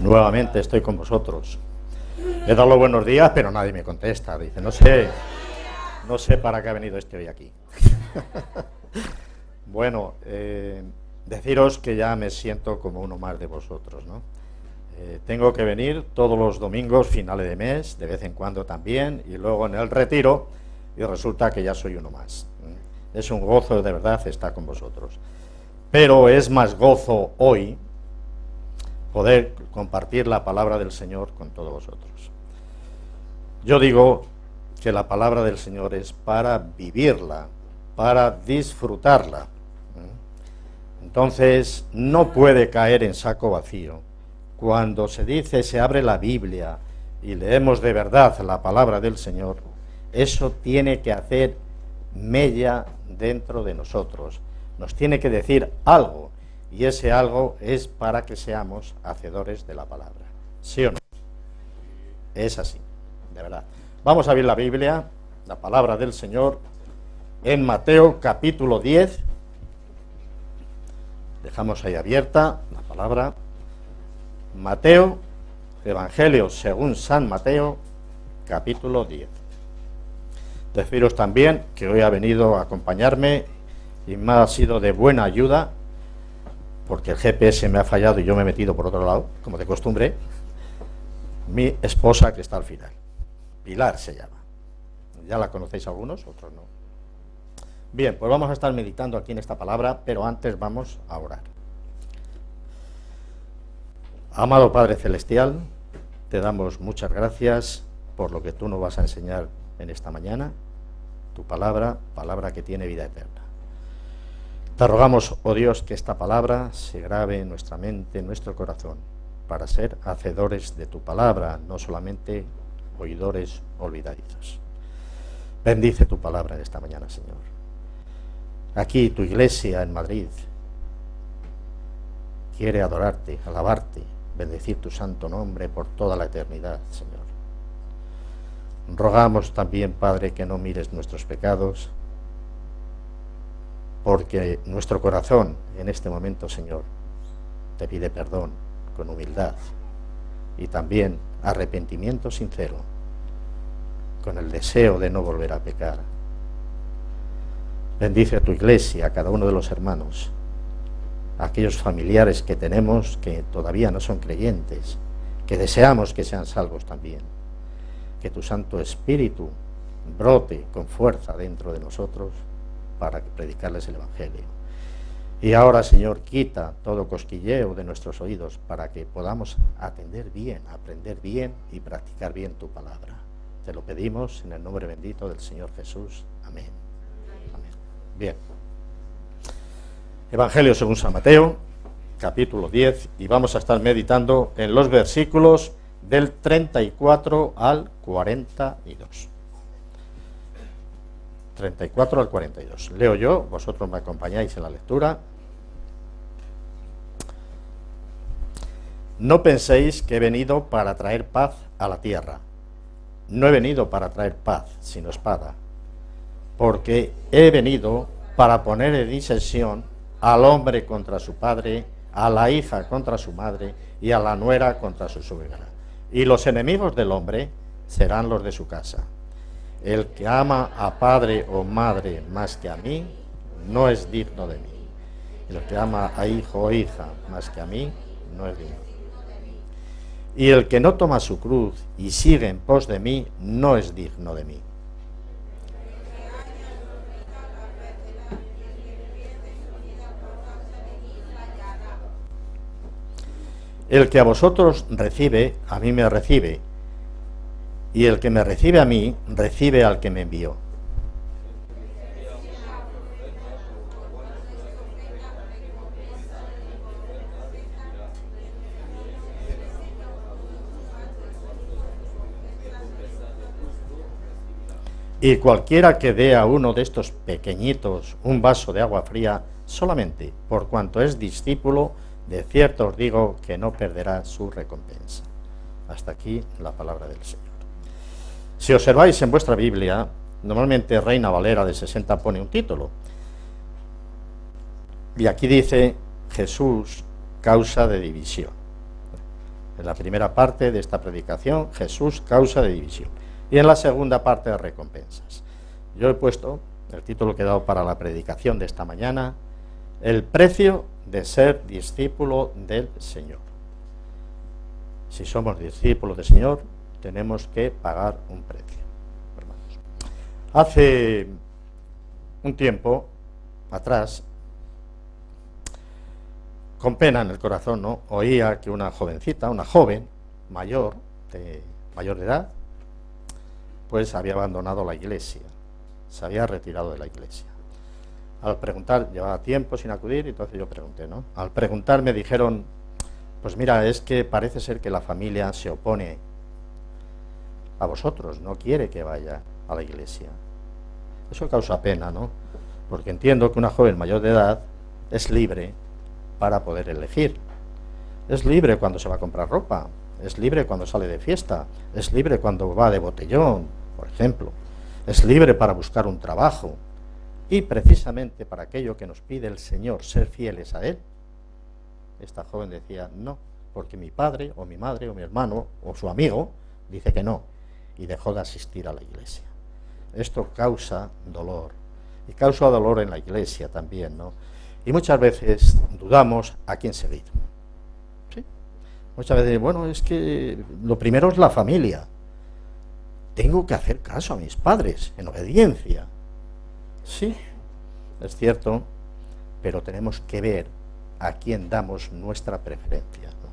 Nuevamente estoy con vosotros. He dado los buenos días, pero nadie me contesta. Dice, no sé para qué ha venido este hoy aquí. Bueno, deciros que ya me siento como uno más de vosotros, ¿no? Tengo que venir todos los domingos, finales de mes, de vez en cuando también, y luego en el retiro, y resulta que ya soy uno más. Es un gozo de verdad estar con vosotros. Pero es más gozo hoy poder compartir la palabra del Señor con todos vosotros. Yo digo que la palabra del Señor es para vivirla, para disfrutarla. Entonces, no puede caer en saco vacío. Cuando se dice, se abre la Biblia y leemos de verdad la palabra del Señor, eso tiene que hacer mella dentro de nosotros. Nos tiene que decir algo, y ese algo es para que seamos hacedores de la palabra. ¿Sí o no? Es así, de verdad. Vamos a ver la Biblia, la palabra del Señor, en Mateo capítulo 10. Dejamos ahí abierta la palabra. Mateo, Evangelio según San Mateo, capítulo 10. Deciros también que hoy ha venido a acompañarme y me ha sido de buena ayuda, porque el GPS me ha fallado y yo me he metido por otro lado, como de costumbre, mi esposa que está al final. Pilar se llama. Ya la conocéis algunos, otros no. Bien, pues vamos a estar meditando aquí en esta palabra, pero antes vamos a orar. Amado Padre Celestial, te damos muchas gracias por lo que tú nos vas a enseñar en esta mañana, tu palabra, palabra que tiene vida eterna. Te rogamos, oh Dios, que esta palabra se grabe en nuestra mente, en nuestro corazón, para ser hacedores de tu palabra, no solamente oidores olvidadizos. Bendice tu palabra en esta mañana, Señor. Aquí tu iglesia en Madrid quiere adorarte, alabarte, bendecir tu santo nombre por toda la eternidad, Señor. Rogamos también, Padre, que no mires nuestros pecados, porque nuestro corazón en este momento, Señor, te pide perdón con humildad y también arrepentimiento sincero, con el deseo de no volver a pecar. Bendice a tu iglesia, a cada uno de los hermanos, a aquellos familiares que tenemos que todavía no son creyentes, que deseamos que sean salvos también. Que tu Santo Espíritu brote con fuerza dentro de nosotros para predicarles el Evangelio. Y ahora, Señor, quita todo cosquilleo de nuestros oídos para que podamos atender bien, aprender bien y practicar bien tu palabra. Te lo pedimos en el nombre bendito del Señor Jesús. Amén. Amén. Bien. Evangelio según San Mateo, capítulo 10, y vamos a estar meditando en los versículos del 34 al 42. 34 al 42. Leo yo, vosotros me acompañáis en la lectura. No penséis que he venido para traer paz a la tierra. No he venido para traer paz, sino espada. Porque he venido para poner en disensión al hombre contra su padre, a la hija contra su madre y a la nuera contra su suegra. Y los enemigos del hombre serán los de su casa. El que ama a padre o madre más que a mí, no es digno de mí. El que ama a hijo o hija más que a mí, no es digno de mí. Y el que no toma su cruz y sigue en pos de mí, no es digno de mí. El que a vosotros recibe, a mí me recibe, y el que me recibe a mí, recibe al que me envió. Y cualquiera que dé a uno de estos pequeñitos un vaso de agua fría, solamente por cuanto es discípulo, de cierto os digo que no perderá su recompensa. Hasta aquí la palabra del Señor. Si observáis en vuestra Biblia, normalmente Reina Valera de 60 pone un título. Y aquí dice Jesús, causa de división. En la primera parte de esta predicación, Jesús, causa de división. Y en la segunda parte, recompensas. Yo he puesto el título que he dado para la predicación de esta mañana: el precio de ser discípulo del Señor. Si somos discípulos del Señor, tenemos que pagar un precio, hermanos. Hace un tiempo atrás, con pena en el corazón, ¿no?, oía que una jovencita, una joven mayor de edad, pues había abandonado la iglesia, se había retirado de la iglesia. Al preguntar, llevaba tiempo sin acudir, entonces yo pregunté, ¿no? Al preguntar me dijeron: pues mira, es que parece ser que la familia se opone a vosotros, no quiere que vaya a la iglesia. Eso causa pena, ¿no? Porque entiendo que una joven mayor de edad es libre para poder elegir. Es libre cuando se va a comprar ropa, es libre cuando sale de fiesta, es libre cuando va de botellón, por ejemplo. Es libre para buscar un trabajo. Y precisamente para aquello que nos pide el Señor, ser fieles a Él, esta joven decía: no, porque mi padre o mi madre o mi hermano o su amigo dice que no, y dejó de asistir a la iglesia. Esto causa dolor, y causa dolor en la iglesia también, ¿no? Y muchas veces dudamos a quién seguir. ¿Sí? Muchas veces, bueno, es que lo primero es la familia. Tengo que hacer caso a mis padres, en obediencia. Sí, es cierto, pero tenemos que ver a quién damos nuestra preferencia, ¿no?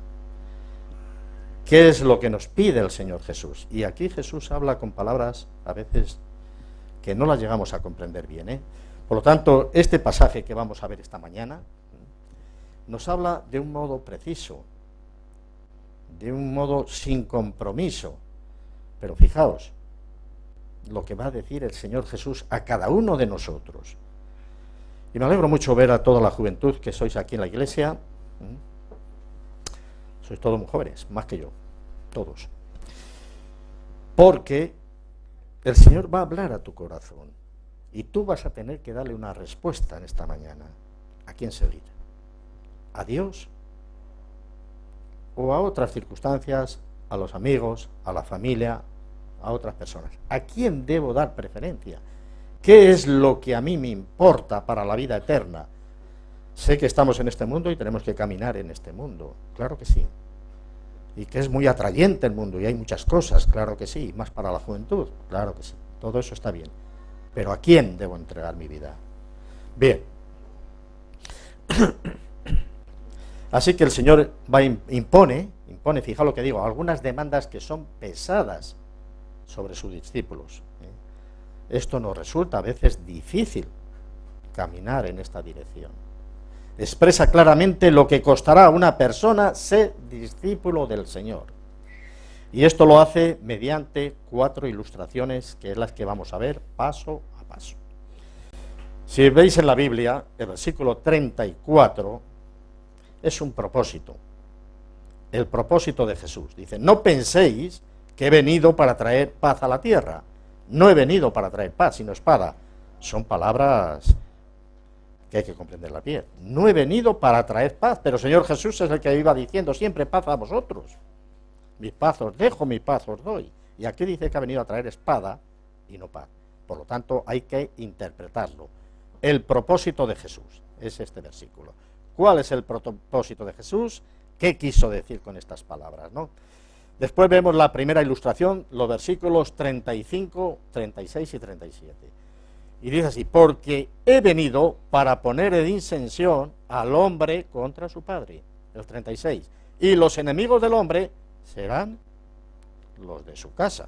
¿Qué es lo que nos pide el Señor Jesús? Y aquí Jesús habla con palabras a veces que no las llegamos a comprender bien, ¿eh? Por lo tanto, este pasaje que vamos a ver esta mañana nos habla de un modo preciso, de un modo sin compromiso. Pero fijaos lo que va a decir el Señor Jesús a cada uno de nosotros. Y me alegro mucho ver a toda la juventud que sois aquí en la iglesia. Sois todos muy jóvenes, más que yo, todos. Porque el Señor va a hablar a tu corazón y tú vas a tener que darle una respuesta en esta mañana. ¿A quién seguir? ¿A Dios? ¿O a otras circunstancias? ¿A los amigos? ¿A la familia? ¿A otras personas? ¿A quién debo dar preferencia? ¿Qué es lo que a mí me importa para la vida eterna? Sé que estamos en este mundo y tenemos que caminar en este mundo, claro que sí. Y que es muy atrayente el mundo y hay muchas cosas, claro que sí, más para la juventud, claro que sí. Todo eso está bien. Pero ¿a quién debo entregar mi vida? Bien. Así que el Señor impone, fijaos lo que digo, algunas demandas que son pesadas sobre sus discípulos. Esto nos resulta a veces difícil caminar en esta dirección. Expresa claramente lo que costará a una persona ser discípulo del Señor. Y esto lo hace mediante 4 ilustraciones, que es las que vamos a ver paso a paso. Si veis en la Biblia, el versículo 34 es un propósito. El propósito de Jesús. Dice: no penséis que he venido para traer paz a la tierra. No he venido para traer paz, sino espada. Son palabras que hay que comprenderlas bien. No he venido para traer paz, pero el Señor Jesús es el que iba diciendo siempre: paz a vosotros. Mi paz os dejo, mi paz os doy. Y aquí dice que ha venido a traer espada y no paz. Por lo tanto, hay que interpretarlo. El propósito de Jesús es este versículo. ¿Cuál es el propósito de Jesús? ¿Qué quiso decir con estas palabras, no? Después vemos la primera ilustración, los versículos 35, 36 y 37. Y dice así: porque he venido para poner en disensión al hombre contra su padre. El 36. Y los enemigos del hombre serán los de su casa.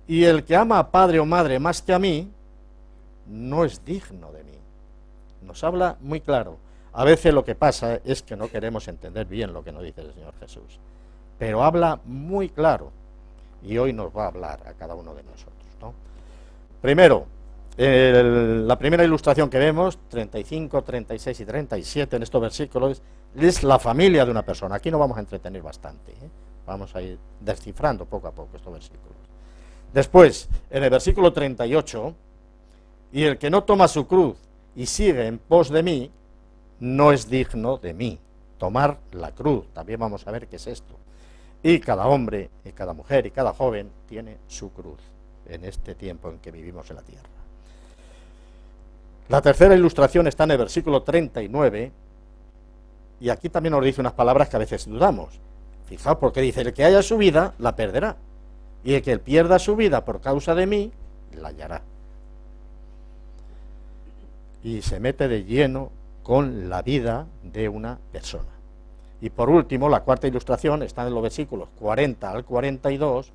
Y el que ama a padre o madre más que a mí, no es digno de mí. Nos habla muy claro. A veces lo que pasa es que no queremos entender bien lo que nos dice el Señor Jesús. Pero habla muy claro. Y hoy nos va a hablar a cada uno de nosotros, ¿no? Primero, la primera ilustración que vemos, 35, 36 y 37 en estos versículos, es la familia de una persona. Aquí nos vamos a entretener bastante, ¿eh? Vamos a ir descifrando poco a poco estos versículos. Después, en el versículo 38, y el que no toma su cruz y sigue en pos de mí, no es digno de mí. tomar la cruz. También vamos a ver qué es esto. Y cada hombre, y cada mujer, y cada joven tiene su cruz en este tiempo en que vivimos en la tierra. La tercera ilustración está en el versículo 39, y aquí también nos dice unas palabras que a veces dudamos. Fijaos, porque dice, el que haya su vida, la perderá, y el que pierda su vida por causa de mí, la hallará. Y se mete de lleno con la vida de una persona. Y por último, la cuarta ilustración está en los versículos 40 al 42,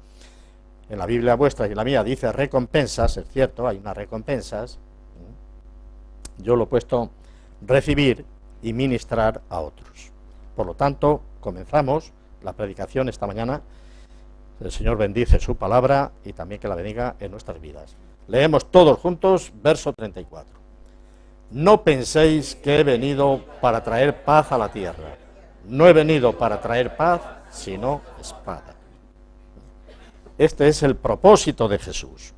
en la Biblia vuestra y en la mía dice recompensas, es cierto, hay unas recompensas, yo lo he puesto recibir y ministrar a otros. Por lo tanto, comenzamos la predicación esta mañana. El Señor bendice su palabra y también que la bendiga en nuestras vidas. Leemos todos juntos, verso 34. No penséis que he venido para traer paz a la tierra. No he venido para traer paz, sino espada. Este es el propósito de Jesús.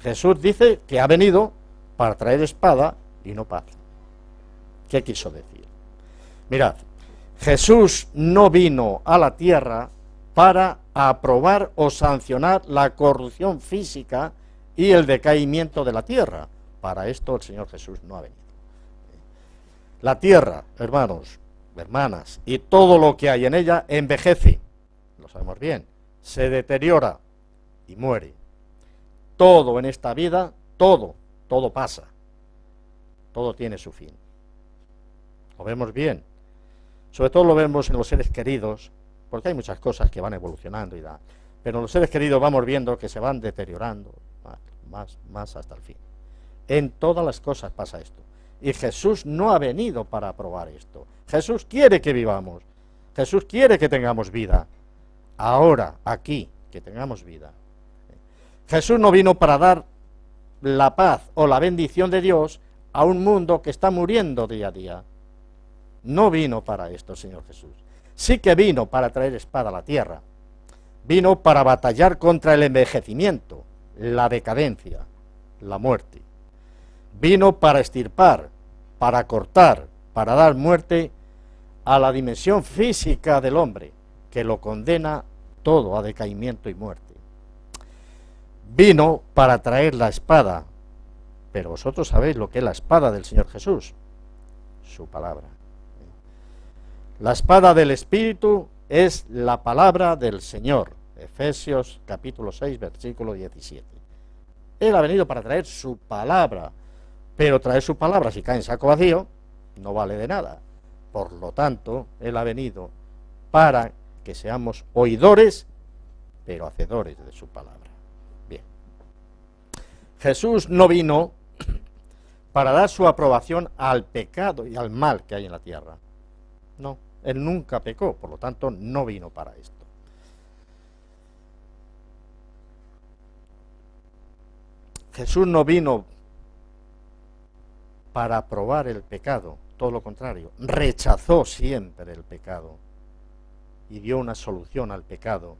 Jesús dice que ha venido para traer espada y no paz. ¿Qué quiso decir? Mirad, Jesús no vino a la tierra para aprobar o sancionar la corrupción física y el decaimiento de la tierra. Para esto el Señor Jesús no ha venido. La tierra, hermanos, hermanas, y todo lo que hay en ella envejece, lo sabemos bien, se deteriora y muere. Todo en esta vida, todo pasa. Todo tiene su fin. Lo vemos bien. Sobre todo lo vemos en los seres queridos, porque hay muchas cosas que van evolucionando y da. Pero en los seres queridos vamos viendo que se van deteriorando más hasta el fin. En todas las cosas pasa esto. Y Jesús no ha venido para aprobar esto. Jesús quiere que vivamos. Jesús quiere que tengamos vida. Ahora, aquí, que tengamos vida. Jesús no vino para dar la paz o la bendición de Dios a un mundo que está muriendo día a día. No vino para esto, Señor Jesús. Sí que vino para traer espada a la tierra. Vino para batallar contra el envejecimiento, la decadencia, la muerte. Vino para extirpar, para cortar, para dar muerte a la dimensión física del hombre, que lo condena todo a decaimiento y muerte. Vino para traer la espada. Pero vosotros sabéis lo que es la espada del Señor Jesús, su palabra. La espada del Espíritu es la palabra del Señor, Efesios capítulo 6, versículo 17. Él ha venido para traer su palabra, pero traer su palabra si cae en saco vacío no vale de nada. Por lo tanto, Él ha venido para que seamos oidores, pero hacedores de su palabra. Bien. Jesús no vino para dar su aprobación al pecado y al mal que hay en la tierra. No, Él nunca pecó, por lo tanto no vino para esto. Jesús no vino para aprobar el pecado, todo lo contrario, rechazó siempre el pecado y dio una solución al pecado.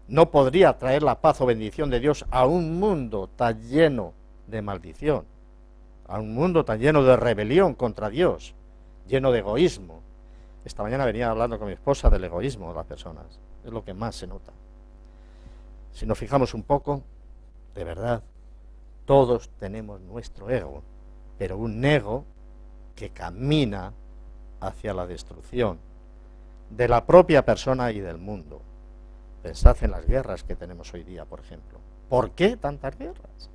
No podría traer la paz o bendición de Dios a un mundo tan lleno de maldición, a un mundo tan lleno de rebelión contra Dios, lleno de egoísmo. Esta mañana venía hablando con mi esposa del egoísmo de las personas, es lo que más se nota. Si nos fijamos un poco, de verdad, todos tenemos nuestro ego, pero un ego que camina hacia la destrucción de la propia persona y del mundo. Pensad en las guerras que tenemos hoy día, por ejemplo. ¿Por qué tantas guerras?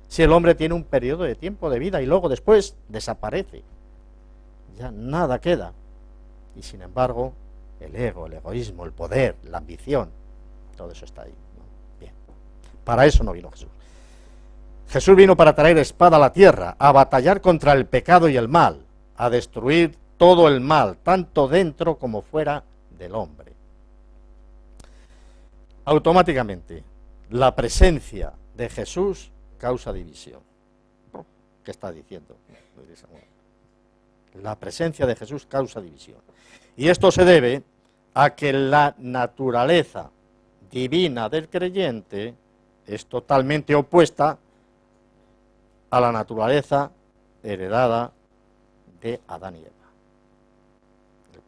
Si el hombre tiene un periodo de tiempo de vida y luego después desaparece, ya nada queda. Y sin embargo, el ego, el egoísmo, el poder, la ambición, todo eso está ahí, ¿no? Bien, para eso no vino Jesús. Jesús vino para traer espada a la tierra, a batallar contra el pecado y el mal, a destruir todo el mal, tanto dentro como fuera del hombre. Automáticamente, la presencia de Jesús causa división. ¿Qué está diciendo? La presencia de Jesús causa división. Y esto se debe a que la naturaleza divina del creyente es totalmente opuesta a la naturaleza heredada de Adán y Eva. El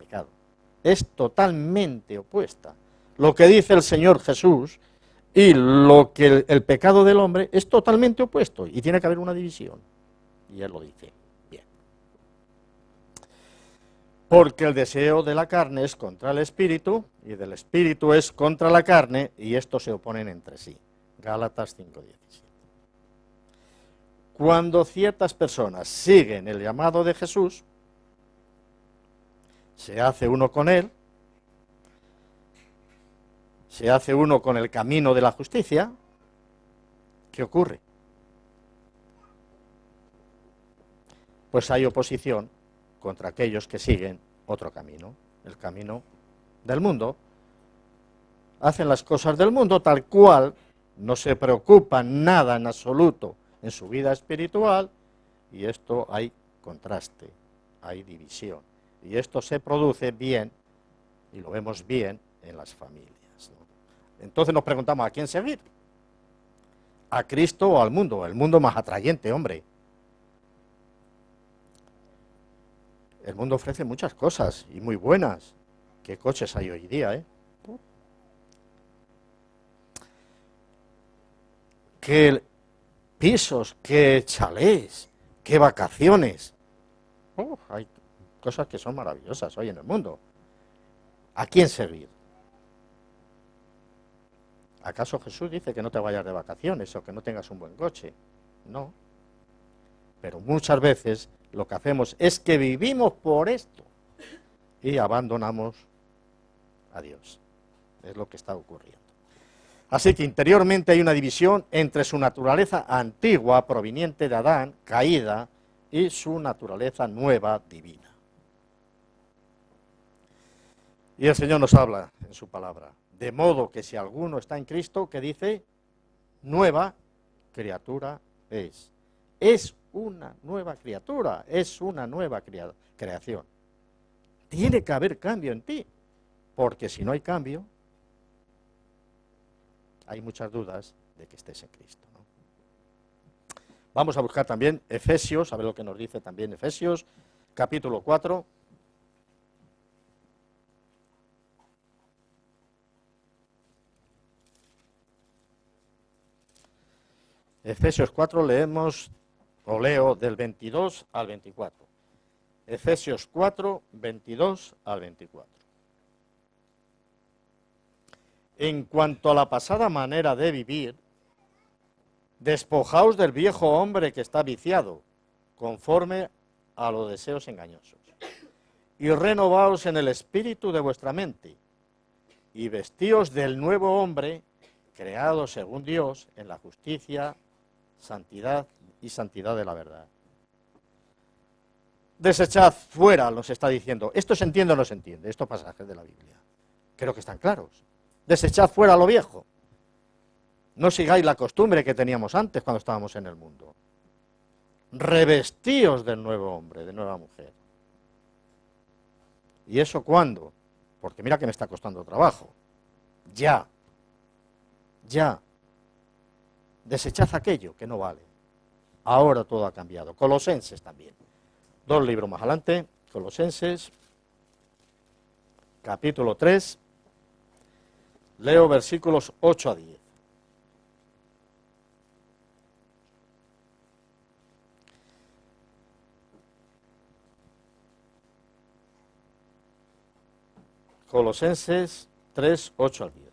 es totalmente opuesta. Lo que dice el Señor Jesús y lo que el pecado del hombre es totalmente opuesto y tiene que haber una división. Y Él lo dice. Bien. Porque el deseo de la carne es contra el espíritu y del espíritu es contra la carne y estos se oponen entre sí. Gálatas 5:17. Cuando ciertas personas siguen el llamado de Jesús, se hace uno con Él, se hace uno con el camino de la justicia, ¿qué ocurre? Pues hay oposición contra aquellos que siguen otro camino, el camino del mundo. Hacen las cosas del mundo tal cual, no se preocupan nada en absoluto en su vida espiritual, y esto hay contraste, hay división. Y esto se produce bien, y lo vemos bien en las familias, ¿no? Entonces nos preguntamos, ¿a quién seguir? ¿A Cristo o al mundo? El mundo más atrayente, hombre. El mundo ofrece muchas cosas, y muy buenas. ¿Qué coches hay hoy día, eh? ¿Qué pisos, qué chalés, qué vacaciones? Hay cosas que son maravillosas hoy en el mundo. ¿A quién seguir? ¿Acaso Jesús dice que no te vayas de vacaciones o que no tengas un buen coche? No. Pero muchas veces lo que hacemos es que vivimos por esto y abandonamos a Dios. Es lo que está ocurriendo. Así que interiormente hay una división entre su naturaleza antigua, proveniente de Adán, caída, y su naturaleza nueva, divina. Y el Señor nos habla en su palabra, de modo que si alguno está en Cristo, que dice, nueva criatura es. Es una nueva criatura, es una nueva creación. Tiene que haber cambio en ti, porque si no hay cambio, hay muchas dudas de que estés en Cristo, ¿no? Vamos a buscar también Efesios, a ver lo que nos dice también Efesios, capítulo 4. Efesios 4 leemos, o leo del 22 al 24. Efesios 4, 22 al 24. En cuanto a la pasada manera de vivir, despojaos del viejo hombre que está viciado, conforme a los deseos engañosos, y renovaos en el espíritu de vuestra mente, y vestíos del nuevo hombre, creado según Dios, en la justicia, santidad y santidad de la verdad. Desechad fuera, nos está diciendo. ¿Esto se entiende o no se entiende? Estos pasajes de la Biblia. Creo que están claros. Desechad fuera lo viejo. No sigáis la costumbre que teníamos antes cuando estábamos en el mundo. Revestíos del nuevo hombre, de nueva mujer. ¿Y eso cuándo? Porque mira que me está costando trabajo. Ya. Desechad aquello que no vale. Ahora todo ha cambiado. Colosenses también. 2 libros más adelante. Colosenses, capítulo 3. Leo versículos 8 a 10. Colosenses 3, 8 al 10.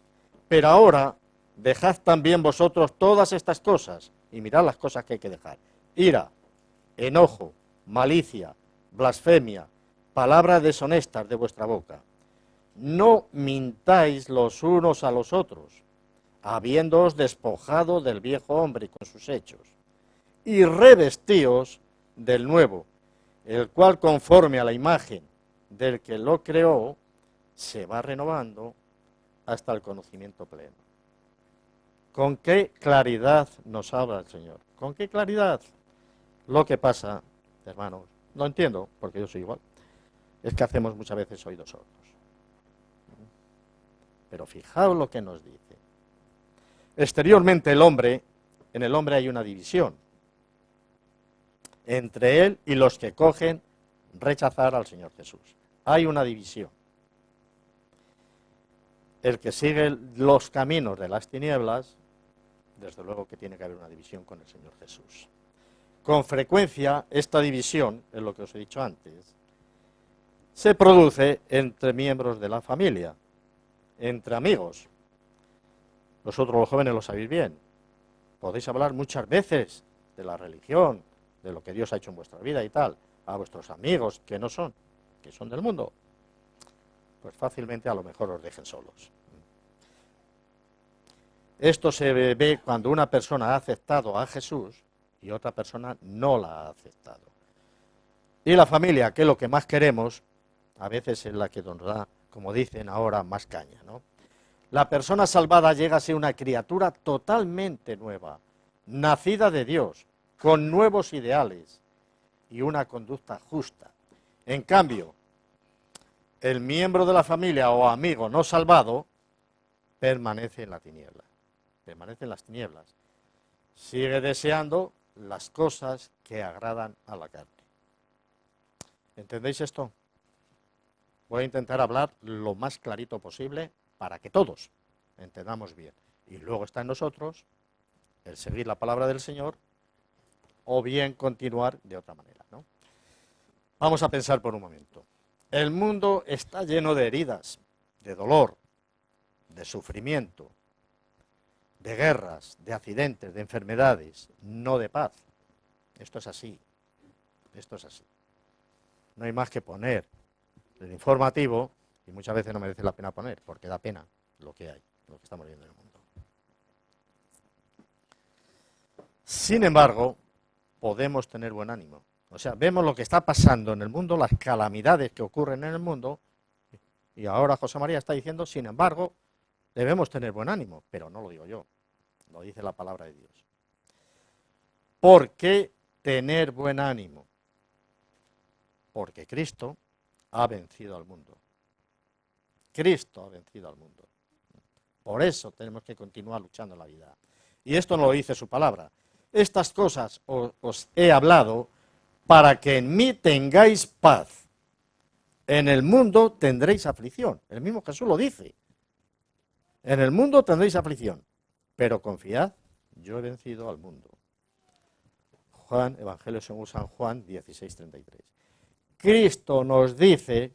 Pero ahora dejad también vosotros todas estas cosas, y mirad las cosas que hay que dejar. Ira, enojo, malicia, blasfemia, palabras deshonestas de vuestra boca. No mintáis los unos a los otros, habiéndoos despojado del viejo hombre con sus hechos, y revestíos del nuevo, el cual conforme a la imagen del que lo creó, se va renovando hasta el conocimiento pleno. ¿Con qué claridad nos habla el Señor? ¿Con qué claridad? Lo que pasa, hermanos, no entiendo, porque yo soy igual, es que hacemos muchas veces oídos sordos. Pero fijaos lo que nos dice. Exteriormente en el hombre hay una división entre él y los que cogen rechazar al Señor Jesús. Hay una división. el que sigue los caminos de las tinieblas, desde luego que tiene que haber una división con el Señor Jesús. Con frecuencia, esta división, es lo que os he dicho antes, se produce entre miembros de la familia, entre amigos. Vosotros los jóvenes lo sabéis bien. Podéis hablar muchas veces de la religión, de lo que Dios ha hecho en vuestra vida y tal, a vuestros amigos que no son, que son del mundo. Pues fácilmente a lo mejor os dejen solos. Esto se ve cuando una persona ha aceptado a Jesús y otra persona no la ha aceptado. Y la familia, que es lo que más queremos, a veces es la que nos da, como dicen ahora, más caña, ¿no? La persona salvada llega a ser una criatura totalmente nueva, nacida de Dios, con nuevos ideales y una conducta justa. En cambio, el miembro de la familia o amigo no salvado permanece en la tiniebla, permanece en las tinieblas. Sigue deseando las cosas que agradan a la carne. ¿Entendéis esto? Voy a intentar hablar lo más clarito posible para que todos entendamos bien. Y luego está en nosotros el seguir la palabra del Señor o bien continuar de otra manera, ¿no? Vamos a pensar por un momento. El mundo está lleno de heridas, de dolor, de sufrimiento, de guerras, de accidentes, de enfermedades, no de paz. Esto es así. Esto es así. No hay más que poner el informativo, y muchas veces no merece la pena poner, porque da pena lo que hay, lo que estamos viendo en el mundo. Sin embargo, podemos tener buen ánimo. O sea, vemos lo que está pasando en el mundo, las calamidades que ocurren en el mundo, y ahora José María está diciendo, sin embargo, debemos tener buen ánimo, pero no lo digo yo, lo dice la palabra de Dios. ¿Por qué tener buen ánimo? Porque Cristo ha vencido al mundo. Cristo ha vencido al mundo. Por eso tenemos que continuar luchando en la vida. Y esto no lo dice su palabra. Estas cosas os he hablado para que en mí tengáis paz. En el mundo tendréis aflicción. El mismo Jesús lo dice. En el mundo tendréis aflicción, pero confiad, yo he vencido al mundo. Juan, Evangelio según San Juan 16:33. Cristo nos dice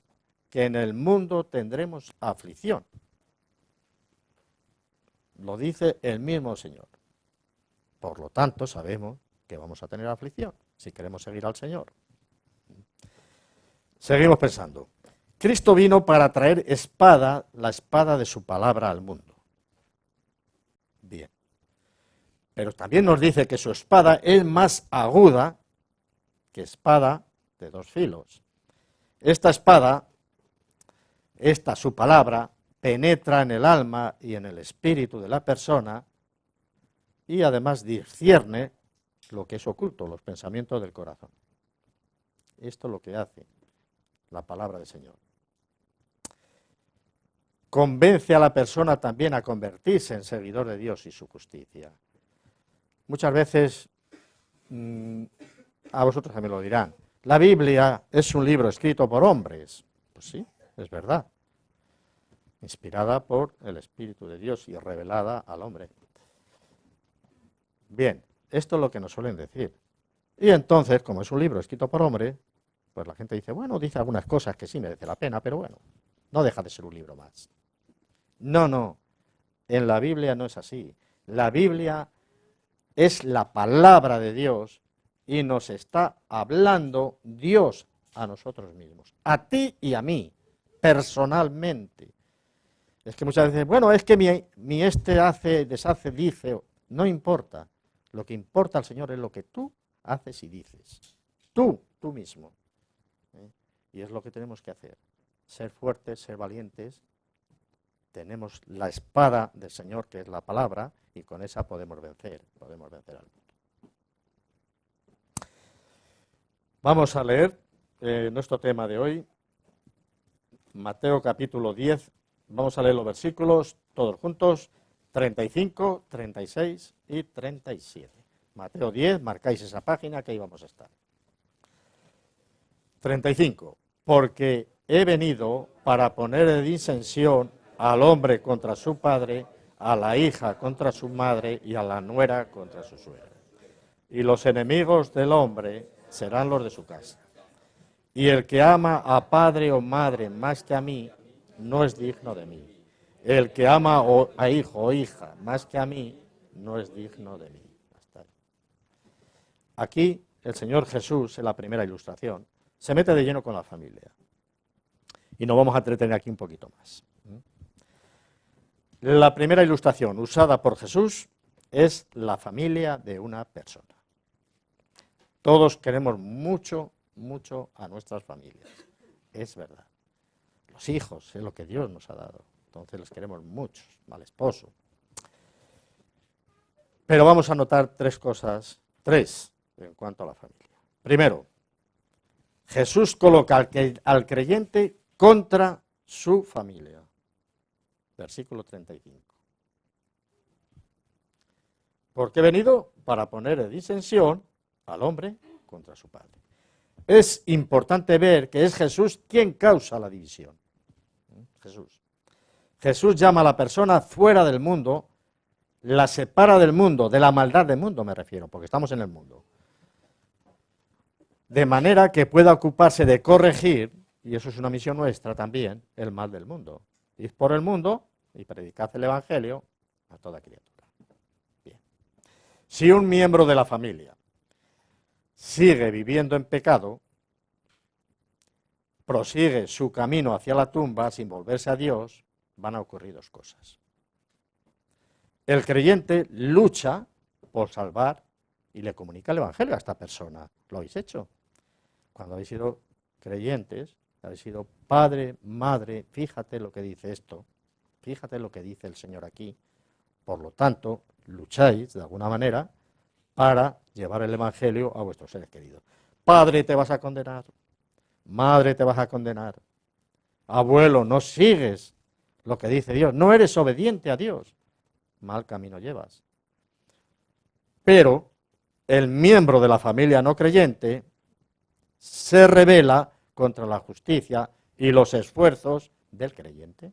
que en el mundo tendremos aflicción. Lo dice el mismo Señor. Por lo tanto, sabemos que vamos a tener aflicción si queremos seguir al Señor. Seguimos pensando. Cristo vino para traer la espada de su palabra al mundo. Bien. Pero también nos dice que su espada es más aguda que espada de dos filos. Esta espada, su palabra, penetra en el alma y en el espíritu de la persona y además discierne lo que es oculto, los pensamientos del corazón. Esto es lo que hace la palabra del Señor. Convence a la persona también a convertirse en seguidor de Dios y su justicia. Muchas veces, a vosotros también lo dirán, la Biblia es un libro escrito por hombres. Pues sí, es verdad. Inspirada por el Espíritu de Dios y revelada al hombre. Bien, esto es lo que nos suelen decir. Y entonces, como es un libro escrito por hombre, pues la gente dice, bueno, dice algunas cosas que sí merece la pena, pero bueno, no deja de ser un libro más. No, en la Biblia no es así. La Biblia es la palabra de Dios y nos está hablando Dios a nosotros mismos, a ti y a mí, personalmente. Es que muchas veces, bueno, es que mi hace, deshace, dice, no importa. Lo que importa al Señor es lo que tú haces y dices. Tú mismo. Y es lo que tenemos que hacer. Ser fuertes, ser valientes. Tenemos la espada del Señor, que es la palabra, y con esa podemos vencer al mundo. Vamos a leer nuestro tema de hoy, Mateo capítulo 10. Vamos a leer los versículos todos juntos, 35, 36 y 37. Mateo 10, marcáis esa página que ahí vamos a estar. 35. Porque he venido para poner en disensión al hombre contra su padre, a la hija contra su madre y a la nuera contra su suegra. Y los enemigos del hombre serán los de su casa. Y el que ama a padre o madre más que a mí, no es digno de mí. El que ama a hijo o hija más que a mí, no es digno de mí. Hasta ahí. Aquí el Señor Jesús, en la primera ilustración, se mete de lleno con la familia. Y nos vamos a entretener aquí un poquito más. La primera ilustración usada por Jesús es la familia de una persona. Todos queremos mucho, mucho a nuestras familias. Es verdad. Los hijos es lo que Dios nos ha dado. Entonces les queremos mucho, al esposo. Pero vamos a notar tres cosas, en cuanto a la familia. Primero, Jesús coloca al creyente contra su familia. Versículo 35. Porque he venido para poner en disensión al hombre contra su padre. Es importante ver que es Jesús quien causa la división. Jesús. Jesús llama a la persona fuera del mundo, la separa del mundo, de la maldad del mundo me refiero, porque estamos en el mundo. De manera que pueda ocuparse de corregir, y eso es una misión nuestra también, el mal del mundo. Id por el mundo y predicad el Evangelio a toda criatura. Bien. Si un miembro de la familia sigue viviendo en pecado, prosigue su camino hacia la tumba sin volverse a Dios, van a ocurrir dos cosas. El creyente lucha por salvar y le comunica el Evangelio a esta persona. ¿Lo habéis hecho? Cuando habéis sido creyentes, habéis sido padre, madre, fíjate lo que dice esto, fíjate lo que dice el Señor aquí. Por lo tanto, lucháis de alguna manera para llevar el Evangelio a vuestros seres queridos. Padre, te vas a condenar. Madre, te vas a condenar. Abuelo, no sigues lo que dice Dios. No eres obediente a Dios. Mal camino llevas. Pero el miembro de la familia no creyente se rebela contra la justicia y los esfuerzos del creyente.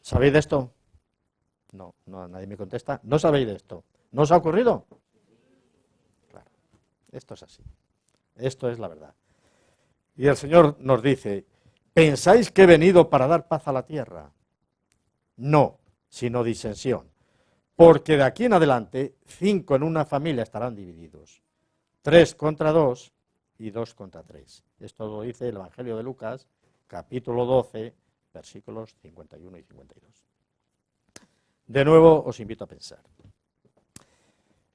¿Sabéis de esto? No, nadie me contesta. ¿No sabéis de esto? ¿No os ha ocurrido? Claro, esto es así. Esto es la verdad. Y el Señor nos dice, ¿pensáis que he venido para dar paz a la tierra? No, sino disensión. Porque de aquí en adelante, 5 en una familia estarán divididos. 3 contra 2 y 2 contra 3. Esto lo dice el Evangelio de Lucas, capítulo 12, versículos 51 y 52. De nuevo os invito a pensar.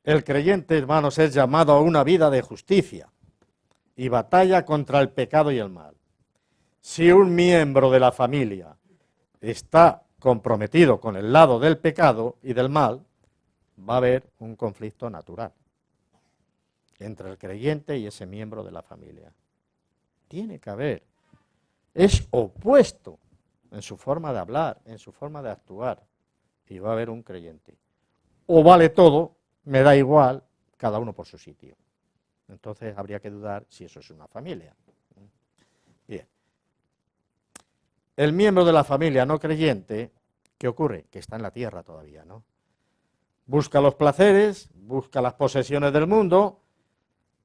El creyente, hermanos, es llamado a una vida de justicia y batalla contra el pecado y el mal. Si un miembro de la familia está comprometido con el lado del pecado y del mal, va a haber un conflicto natural entre el creyente y ese miembro de la familia. Tiene que haber. Es opuesto en su forma de hablar, en su forma de actuar, y va a haber un creyente. O vale todo, me da igual, cada uno por su sitio. Entonces habría que dudar si eso es una familia. Bien. El miembro de la familia no creyente, ¿qué ocurre? Que está en la tierra todavía, ¿no? Busca los placeres, busca las posesiones del mundo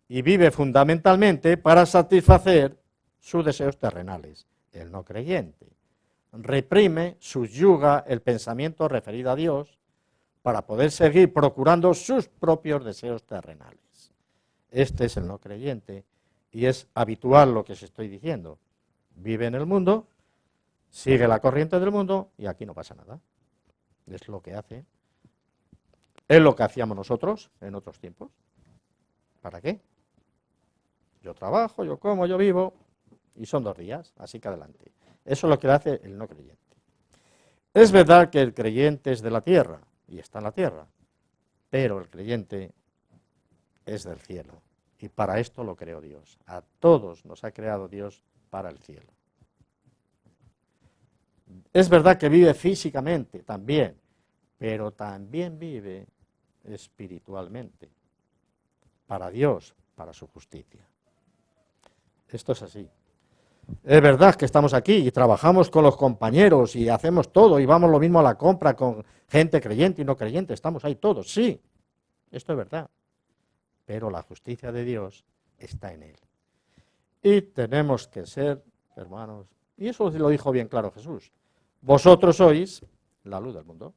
y vive fundamentalmente para satisfacer sus deseos terrenales. El no creyente reprime, subyuga el pensamiento referido a Dios para poder seguir procurando sus propios deseos terrenales. Este es el no creyente y es habitual lo que os estoy diciendo. Vive en el mundo, sigue la corriente del mundo y aquí no pasa nada. Es lo que hace. Es lo que hacíamos nosotros en otros tiempos. ¿Para qué? Yo trabajo, yo como, yo vivo y son 2 días, así que adelante. Eso es lo que hace el no creyente. Es verdad que el creyente es de la tierra y está en la tierra, pero el creyente es del cielo y para esto lo creó Dios. A todos nos ha creado Dios para el cielo. Es verdad que vive físicamente también, pero también vive espiritualmente para Dios, para su justicia. Esto es así. Es verdad que estamos aquí y trabajamos con los compañeros y hacemos todo y vamos lo mismo a la compra con gente creyente y no creyente, estamos ahí todos, sí, esto es verdad, pero la justicia de Dios está en él. Y tenemos que ser, hermanos, y eso lo dijo bien claro Jesús, vosotros sois la luz del mundo.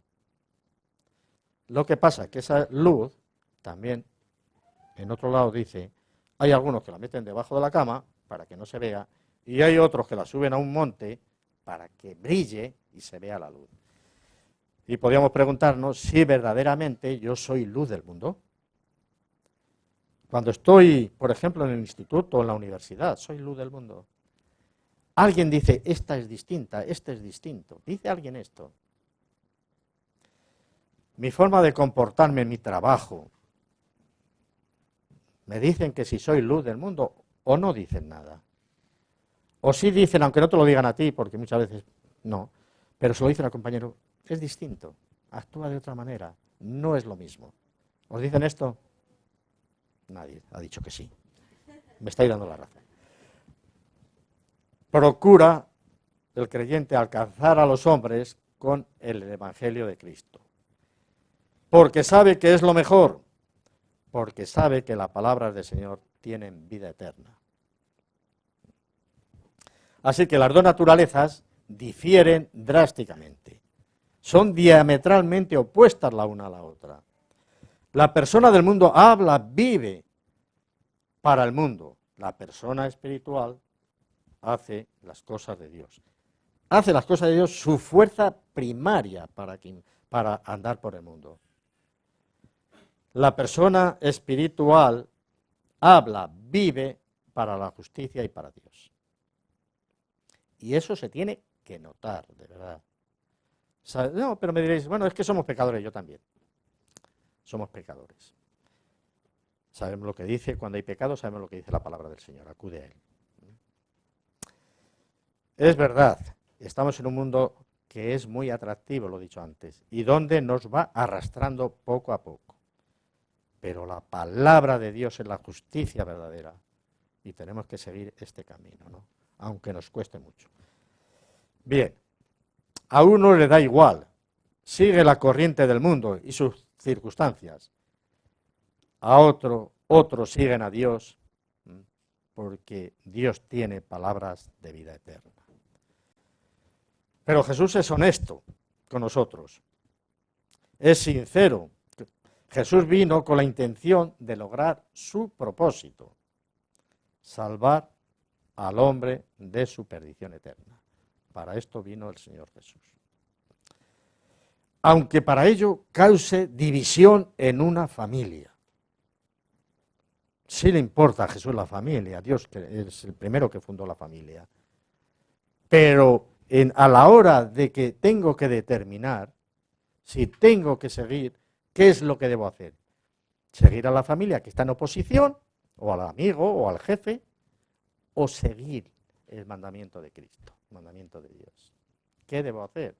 Lo que pasa es que esa luz también, en otro lado dice, hay algunos que la meten debajo de la cama para que no se vea, y hay otros que la suben a un monte para que brille y se vea la luz. Y podríamos preguntarnos si verdaderamente yo soy luz del mundo. Cuando estoy, por ejemplo, en el instituto o en la universidad, soy luz del mundo. Alguien dice, esta es distinta, este es distinto. ¿Dice alguien esto? Mi forma de comportarme en mi trabajo, me dicen que si soy luz del mundo o no dicen nada. O sí dicen, aunque no te lo digan a ti, porque muchas veces no, pero se lo dicen al compañero, es distinto, actúa de otra manera, no es lo mismo. ¿Os dicen esto? Nadie ha dicho que sí. Me estáis dando la razón. Procura el creyente alcanzar a los hombres con el Evangelio de Cristo. Porque sabe que es lo mejor, porque sabe que las palabras del Señor tienen vida eterna. Así que las dos naturalezas difieren drásticamente. Son diametralmente opuestas la una a la otra. La persona del mundo habla, vive para el mundo. La persona espiritual hace las cosas de Dios. Hace las cosas de Dios su fuerza primaria para andar por el mundo. La persona espiritual habla, vive para la justicia y para Dios. Y eso se tiene que notar, de verdad. No, pero me diréis, bueno, es que somos pecadores, yo también. Somos pecadores. Sabemos lo que dice, cuando hay pecado, sabemos lo que dice la palabra del Señor, acude a Él. Es verdad, estamos en un mundo que es muy atractivo, lo he dicho antes, y donde nos va arrastrando poco a poco. Pero la palabra de Dios es la justicia verdadera y tenemos que seguir este camino, ¿no? Aunque nos cueste mucho. Bien, a uno le da igual, sigue la corriente del mundo y sus circunstancias. A otros siguen a Dios porque Dios tiene palabras de vida eterna. Pero Jesús es honesto con nosotros, es sincero. Jesús vino con la intención de lograr su propósito, salvar al hombre de su perdición eterna. Para esto vino el Señor Jesús. Aunque para ello cause división en una familia. Sí le importa a Jesús la familia, Dios que es el primero que fundó la familia. Pero a la hora de que tengo que determinar, si tengo que seguir, ¿qué es lo que debo hacer? ¿Seguir a la familia que está en oposición, o al amigo, o al jefe, o seguir el mandamiento de Cristo, el mandamiento de Dios? ¿Qué debo hacer?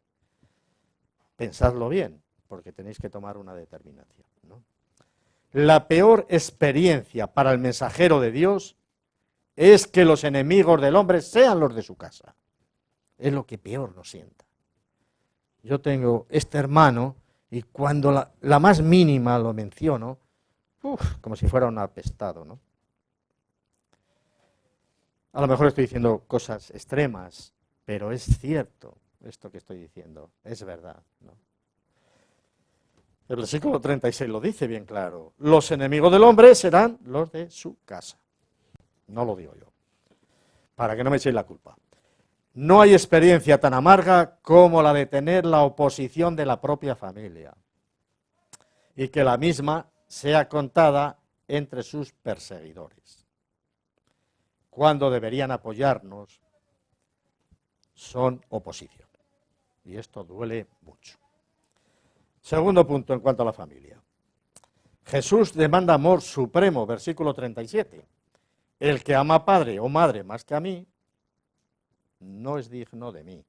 Pensadlo bien, porque tenéis que tomar una determinación, ¿no? La peor experiencia para el mensajero de Dios es que los enemigos del hombre sean los de su casa. Es lo que peor nos sienta. Yo tengo este hermano y cuando la más mínima lo menciono, como si fuera un apestado, ¿no? A lo mejor estoy diciendo cosas extremas, pero es cierto esto que estoy diciendo, es verdad, ¿no? El versículo 36 lo dice bien claro. Los enemigos del hombre serán los de su casa. No lo digo yo, para que no me echéis la culpa. No hay experiencia tan amarga como la de tener la oposición de la propia familia y que la misma sea contada entre sus perseguidores. Cuando deberían apoyarnos, son oposición. Y esto duele mucho. Segundo punto en cuanto a la familia. Jesús demanda amor supremo, versículo 37. El que ama a padre o madre más que a mí, no es digno de mí.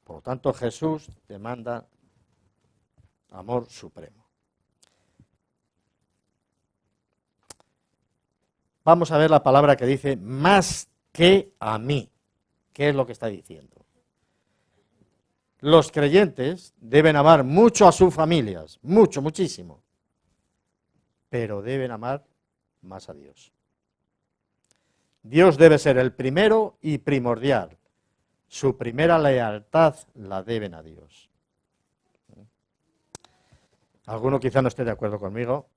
Por lo tanto, Jesús demanda amor supremo. Vamos a ver la palabra que dice más que a mí. ¿Qué es lo que está diciendo? Los creyentes deben amar mucho a sus familias, mucho, muchísimo, pero deben amar más a Dios. Dios debe ser el primero y primordial. Su primera lealtad la deben a Dios. Alguno quizá no esté de acuerdo conmigo.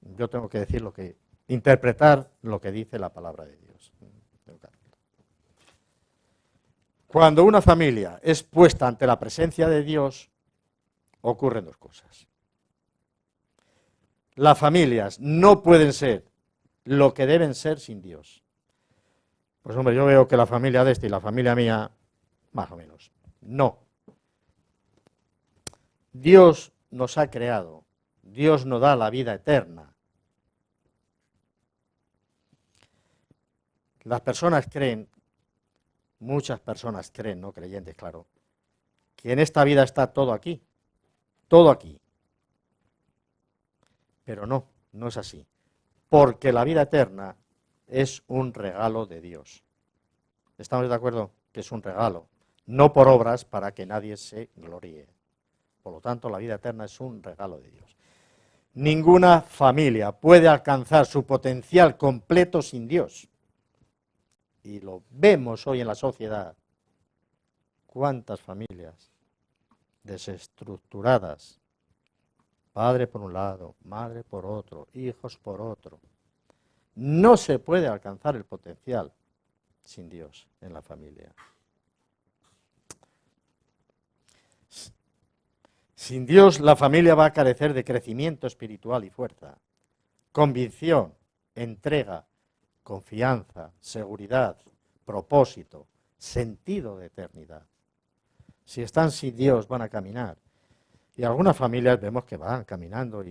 Yo tengo que decir interpretar lo que dice la palabra de Dios. Cuando una familia es puesta ante la presencia de Dios, ocurren dos cosas. Las familias no pueden ser lo que deben ser sin Dios. Pues hombre, yo veo que la familia de este y la familia mía, más o menos, no. Dios nos ha creado, Dios nos da la vida eterna. Las personas creen, muchas personas creen, no creyentes, claro, que en esta vida está todo aquí, todo aquí. Pero no, no es así, porque la vida eterna es un regalo de Dios. ¿Estamos de acuerdo? Que es un regalo, no por obras para que nadie se gloríe. Por lo tanto, la vida eterna es un regalo de Dios. Ninguna familia puede alcanzar su potencial completo sin Dios. Y lo vemos hoy en la sociedad. ¿Cuántas familias desestructuradas? Padre por un lado, madre por otro, hijos por otro. No se puede alcanzar el potencial sin Dios en la familia. Sin Dios la familia va a carecer de crecimiento espiritual y fuerza, convicción, entrega, confianza, seguridad, propósito, sentido de eternidad. Si están sin Dios van a caminar. Y algunas familias vemos que van caminando,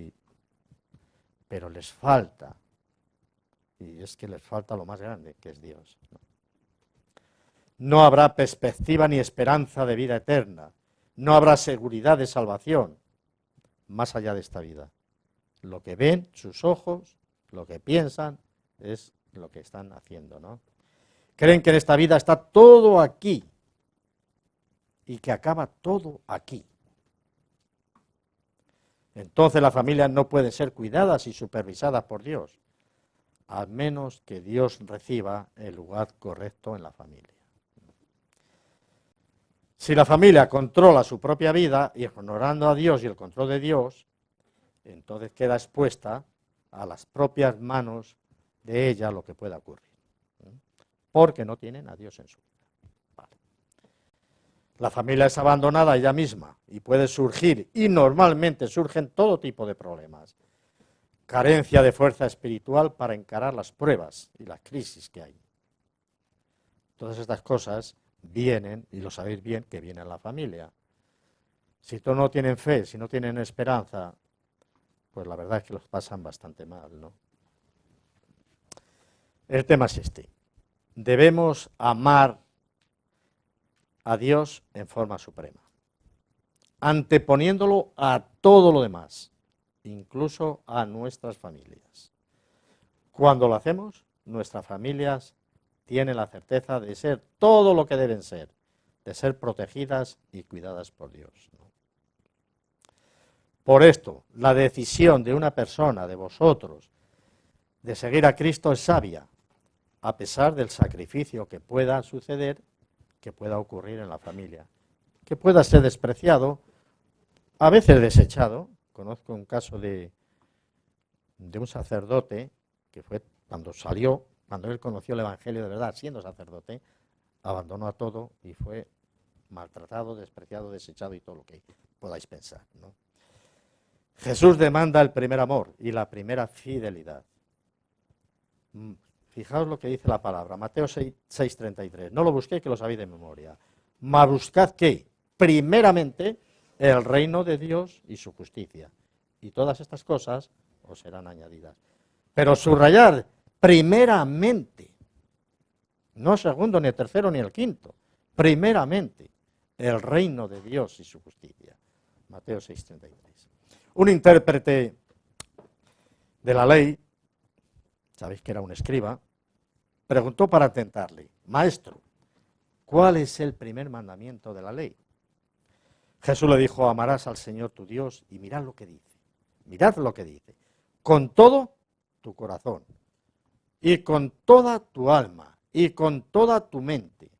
pero les falta. Y es que les falta lo más grande, que es Dios. No habrá perspectiva ni esperanza de vida eterna. No habrá seguridad de salvación más allá de esta vida. Lo que ven sus ojos, lo que piensan, es lo que están haciendo, ¿no? Creen que en esta vida está todo aquí y que acaba todo aquí. Entonces las familias no pueden ser cuidadas y supervisadas por Dios, al menos que Dios reciba el lugar correcto en la familia. Si la familia controla su propia vida, ignorando a Dios y el control de Dios, entonces queda expuesta a las propias manos de ella lo que pueda ocurrir, porque no tienen a Dios en su vida. Vale. La familia es abandonada ella misma y puede surgir, y normalmente surgen todo tipo de problemas. Carencia de fuerza espiritual para encarar las pruebas y las crisis que hay. Todas estas cosas vienen, y lo sabéis bien, que vienen a la familia. Si todos no tienen fe, si no tienen esperanza, pues la verdad es que los pasan bastante mal, ¿no? El tema es este. Debemos amar a Dios en forma suprema, anteponiéndolo a todo lo demás, incluso a nuestras familias. Cuando lo hacemos, nuestras familias tienen la certeza de ser todo lo que deben ser, de ser protegidas y cuidadas por Dios, ¿no? Por esto, la decisión de una persona, de vosotros, de seguir a Cristo es sabia, a pesar del sacrificio que pueda suceder, que pueda ocurrir en la familia, que pueda ser despreciado, a veces desechado. Conozco un caso de un sacerdote que fue cuando él conoció el Evangelio de verdad, siendo sacerdote, abandonó a todo y fue maltratado, despreciado, desechado y todo lo que podáis pensar, ¿no? Jesús demanda el primer amor y la primera fidelidad. Fijaos lo que dice la palabra, Mateo 6:33. No lo busquéis, que lo sabéis de memoria. Mas buscad ¿qué? Primeramente el reino de Dios y su justicia. Y todas estas cosas os serán añadidas. Pero subrayar primeramente, no segundo, ni el tercero, ni el quinto. Primeramente el reino de Dios y su justicia. Mateo 6:33. Un intérprete de la ley, sabéis que era un escriba, preguntó para tentarle: Maestro, ¿Cuál es el primer mandamiento de la ley? Jesús le dijo, amarás al Señor tu Dios, y mirad lo que dice. Mirad lo que dice. Con todo tu corazón, y con toda tu alma, y con toda tu mente.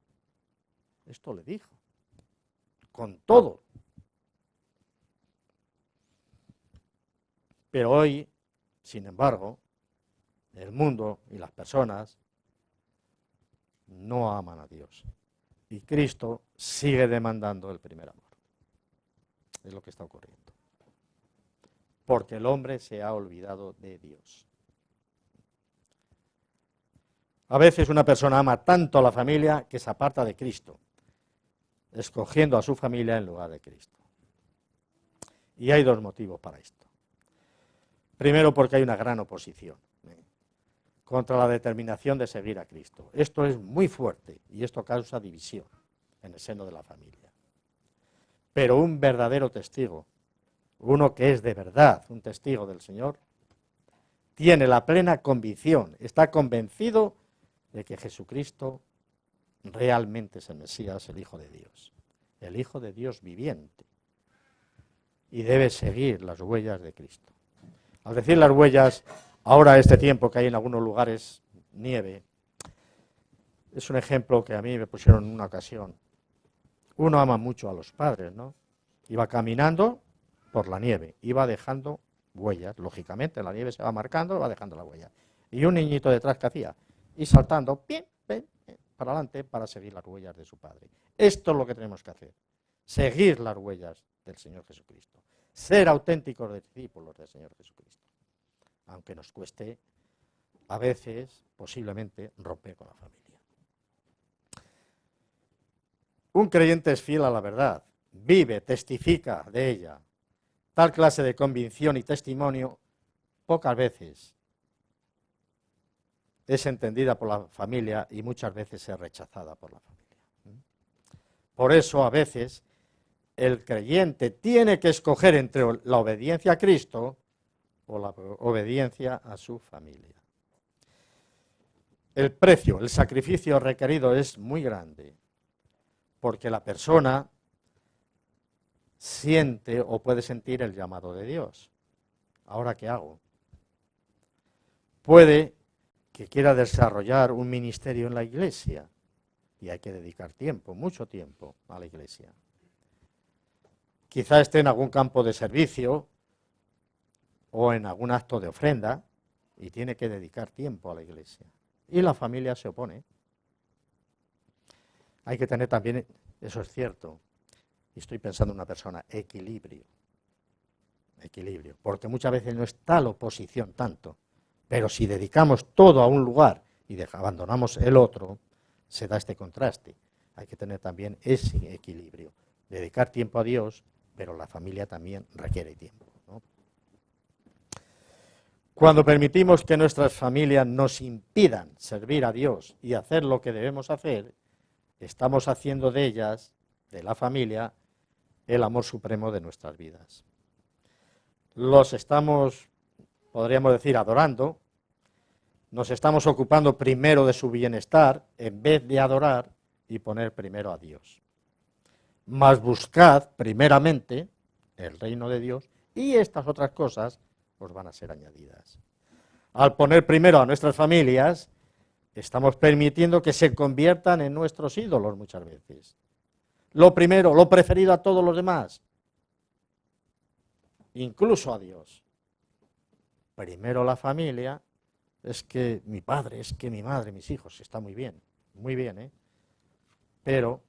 Esto le dijo. Con todo. Pero hoy, sin embargo, el mundo y las personas no aman a Dios. Y Cristo sigue demandando el primer amor. Es lo que está ocurriendo. Porque el hombre se ha olvidado de Dios. A veces una persona ama tanto a la familia que se aparta de Cristo, escogiendo a su familia en lugar de Cristo. Y hay dos motivos para esto. Primero, porque hay una gran oposición contra la determinación de seguir a Cristo. Esto es muy fuerte y esto causa división en el seno de la familia. Pero un verdadero testigo, uno que es de verdad un testigo del Señor, tiene la plena convicción, está convencido de que Jesucristo realmente es el Mesías, el Hijo de Dios viviente, y debe seguir las huellas de Cristo. Al decir las huellas, ahora este tiempo que hay en algunos lugares nieve, es un ejemplo que a mí me pusieron en una ocasión. Uno ama mucho a los padres, ¿no? Iba caminando por la nieve, iba dejando huellas, lógicamente la nieve se va marcando, va dejando la huella. Y un niñito detrás que hacía, y saltando, ¡pim! Para adelante para seguir las huellas de su padre. Esto es lo que tenemos que hacer, seguir las huellas del Señor Jesucristo, ser auténticos discípulos del Señor Jesucristo, aunque nos cueste a veces, posiblemente, romper con la familia. Un creyente es fiel a la verdad, vive, testifica de ella. Tal clase de convicción y testimonio pocas veces es entendida por la familia y muchas veces es rechazada por la familia. Por eso a veces el creyente tiene que escoger entre la obediencia a Cristo o la obediencia a su familia. El precio, el sacrificio requerido es muy grande, porque la persona siente o puede sentir el llamado de Dios. ¿Ahora qué hago? Puede que quiera desarrollar un ministerio en la iglesia y hay que dedicar tiempo, mucho tiempo a la iglesia. Quizá esté en algún campo de servicio o en algún acto de ofrenda y tiene que dedicar tiempo a la iglesia. Y la familia se opone. Hay que tener también, eso es cierto, y estoy pensando en una persona, equilibrio, porque muchas veces no está la oposición tanto, pero si dedicamos todo a un lugar y abandonamos el otro, se da este contraste. Hay que tener también ese equilibrio, dedicar tiempo a Dios, pero la familia también requiere tiempo, ¿no? Cuando permitimos que nuestras familias nos impidan servir a Dios y hacer lo que debemos hacer, estamos haciendo de ellas, de la familia, el amor supremo de nuestras vidas. Los estamos, podríamos decir, adorando, nos estamos ocupando primero de su bienestar en vez de adorar y poner primero a Dios. Mas buscad primeramente el reino de Dios y estas otras cosas os van a ser añadidas. Al poner primero a nuestras familias, estamos permitiendo que se conviertan en nuestros ídolos muchas veces. Lo primero, lo preferido a todos los demás, incluso a Dios. Primero la familia, es que mi padre, es que mi madre, mis hijos, está muy bien, pero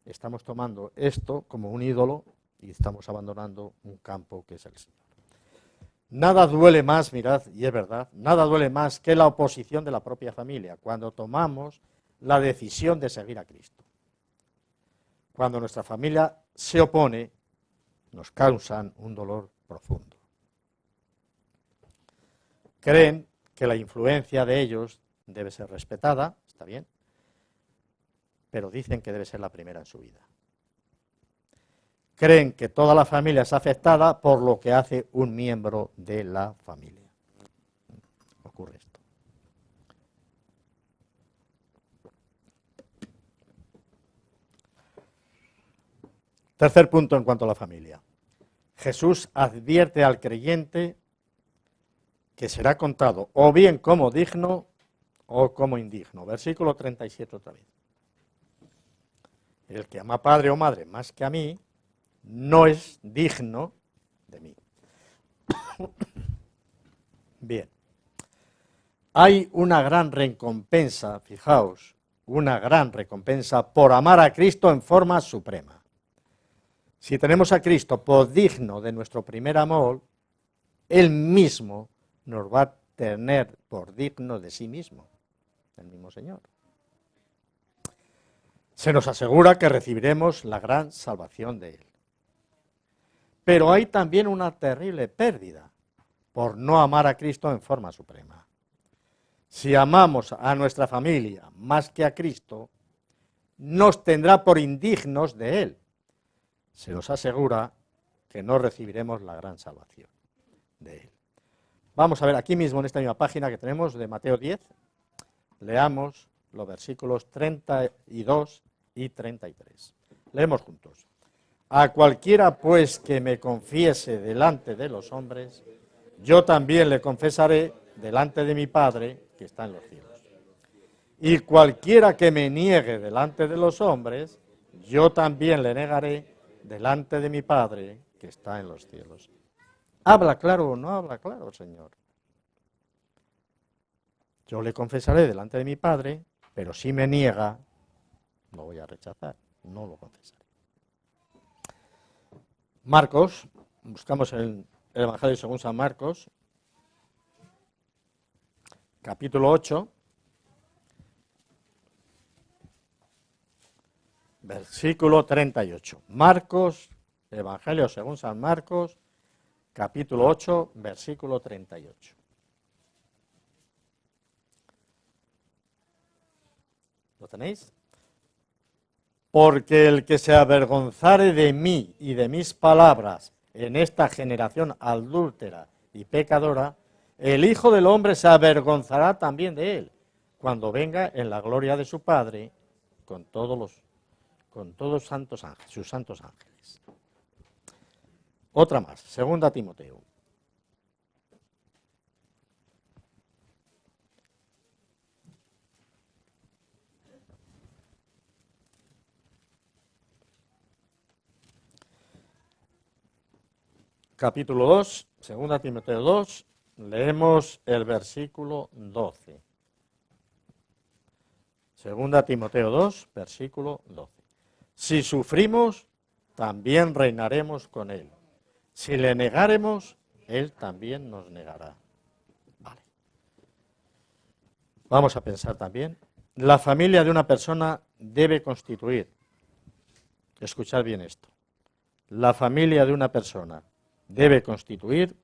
estamos tomando esto como un ídolo y estamos abandonando un campo que es el Señor. Nada duele más, mirad, y es verdad, nada duele más que la oposición de la propia familia, cuando tomamos la decisión de seguir a Cristo. Cuando nuestra familia se opone, nos causan un dolor profundo. Creen que la influencia de ellos debe ser respetada, está bien, pero dicen que debe ser la primera en su vida. Creen que toda la familia es afectada por lo que hace un miembro de la familia. Ocurre esto. Tercer punto en cuanto a la familia. Jesús advierte al creyente que será contado o bien como digno o como indigno. Versículo 37 otra vez. El que ama a padre o madre más que a mí, no es digno de mí. Bien. Hay una gran recompensa, fijaos, una gran recompensa por amar a Cristo en forma suprema. Si tenemos a Cristo por digno de nuestro primer amor, Él mismo nos va a tener por digno de sí mismo, el mismo Señor. Se nos asegura que recibiremos la gran salvación de Él. Pero hay también una terrible pérdida por no amar a Cristo en forma suprema. Si amamos a nuestra familia más que a Cristo, nos tendrá por indignos de Él. Se nos asegura que no recibiremos la gran salvación de Él. Vamos a ver aquí mismo en esta misma página que tenemos de Mateo 10, leamos los versículos 32 y 33. Leemos juntos. A cualquiera pues que me confiese delante de los hombres, yo también le confesaré delante de mi Padre que está en los cielos. Y cualquiera que me niegue delante de los hombres, yo también le negaré delante de mi Padre que está en los cielos. ¿Habla claro o no habla claro, Señor? Yo le confesaré delante de mi Padre, pero si me niega, lo voy a rechazar, no lo confesaré. Marcos, buscamos el Evangelio según San Marcos, capítulo 8, versículo 38. Marcos, Evangelio según San Marcos, capítulo 8, versículo 38. ¿Lo tenéis? Porque el que se avergonzare de mí y de mis palabras en esta generación adúltera y pecadora, el Hijo del Hombre se avergonzará también de él, cuando venga en la gloria de su Padre con todos santos ángeles, sus santos ángeles. Otra más, 2 Timoteo. Capítulo 2, 2 Timoteo 2, leemos el versículo 12. 2 Timoteo 2, versículo 12. Si sufrimos, también reinaremos con Él. Si le negáremos, Él también nos negará. Vale. Vamos a pensar también. La familia de una persona debe constituir, escuchad bien esto, la familia de una persona debe constituir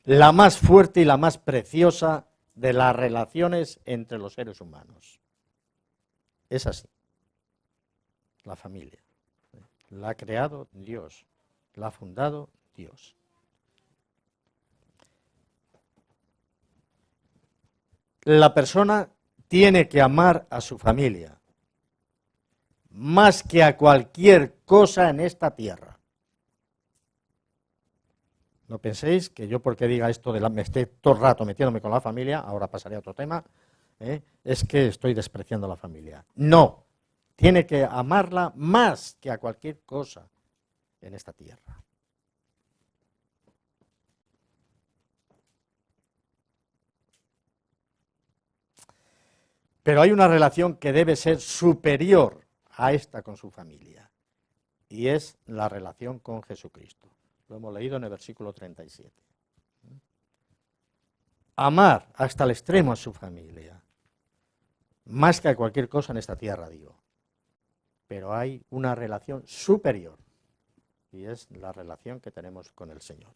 la más fuerte y la más preciosa de las relaciones entre los seres humanos. Es así. La familia. La ha creado Dios. La ha fundado Dios. La persona tiene que amar a su familia más que a cualquier cosa en esta tierra. No penséis que yo porque diga esto me esté todo el rato metiéndome con la familia, ahora pasaré a otro tema, es que estoy despreciando a la familia. No, tiene que amarla más que a cualquier cosa en esta tierra. Pero hay una relación que debe ser superior a esta con su familia, y es la relación con Jesucristo. Lo hemos leído en el versículo 37. Amar hasta el extremo a su familia, más que a cualquier cosa en esta tierra, digo. Pero hay una relación superior, y es la relación que tenemos con el Señor.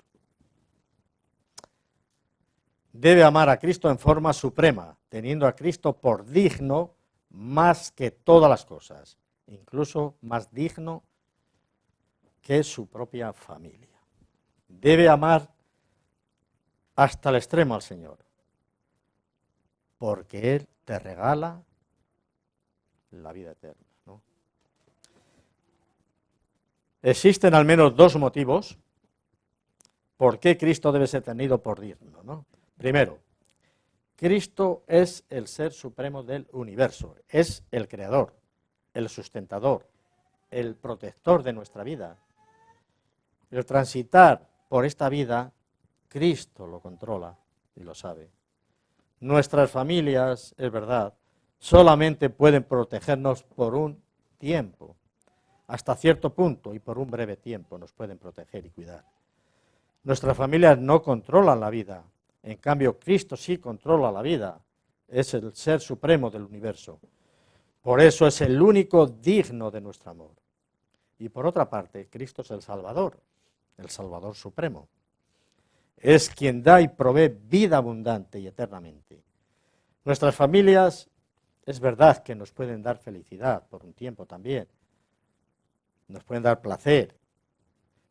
Debe amar a Cristo en forma suprema, teniendo a Cristo por digno más que todas las cosas, incluso más digno que su propia familia. Debe amar hasta el extremo al Señor, porque Él te regala la vida eterna, ¿no? Existen al menos dos motivos por qué Cristo debe ser tenido por digno, ¿no? Primero, Cristo es el ser supremo del universo, es el creador, el sustentador, el protector de nuestra vida. El transitar por esta vida, Cristo lo controla y lo sabe. Nuestras familias, es verdad, solamente pueden protegernos por un tiempo, hasta cierto punto y por un breve tiempo nos pueden proteger y cuidar. Nuestras familias no controlan la vida, en cambio Cristo sí controla la vida, es el ser supremo del universo. Por eso es el único digno de nuestro amor. Y por otra parte, Cristo es el Salvador supremo. Es quien da y provee vida abundante y eternamente. Nuestras familias, es verdad que nos pueden dar felicidad por un tiempo también, nos pueden dar placer,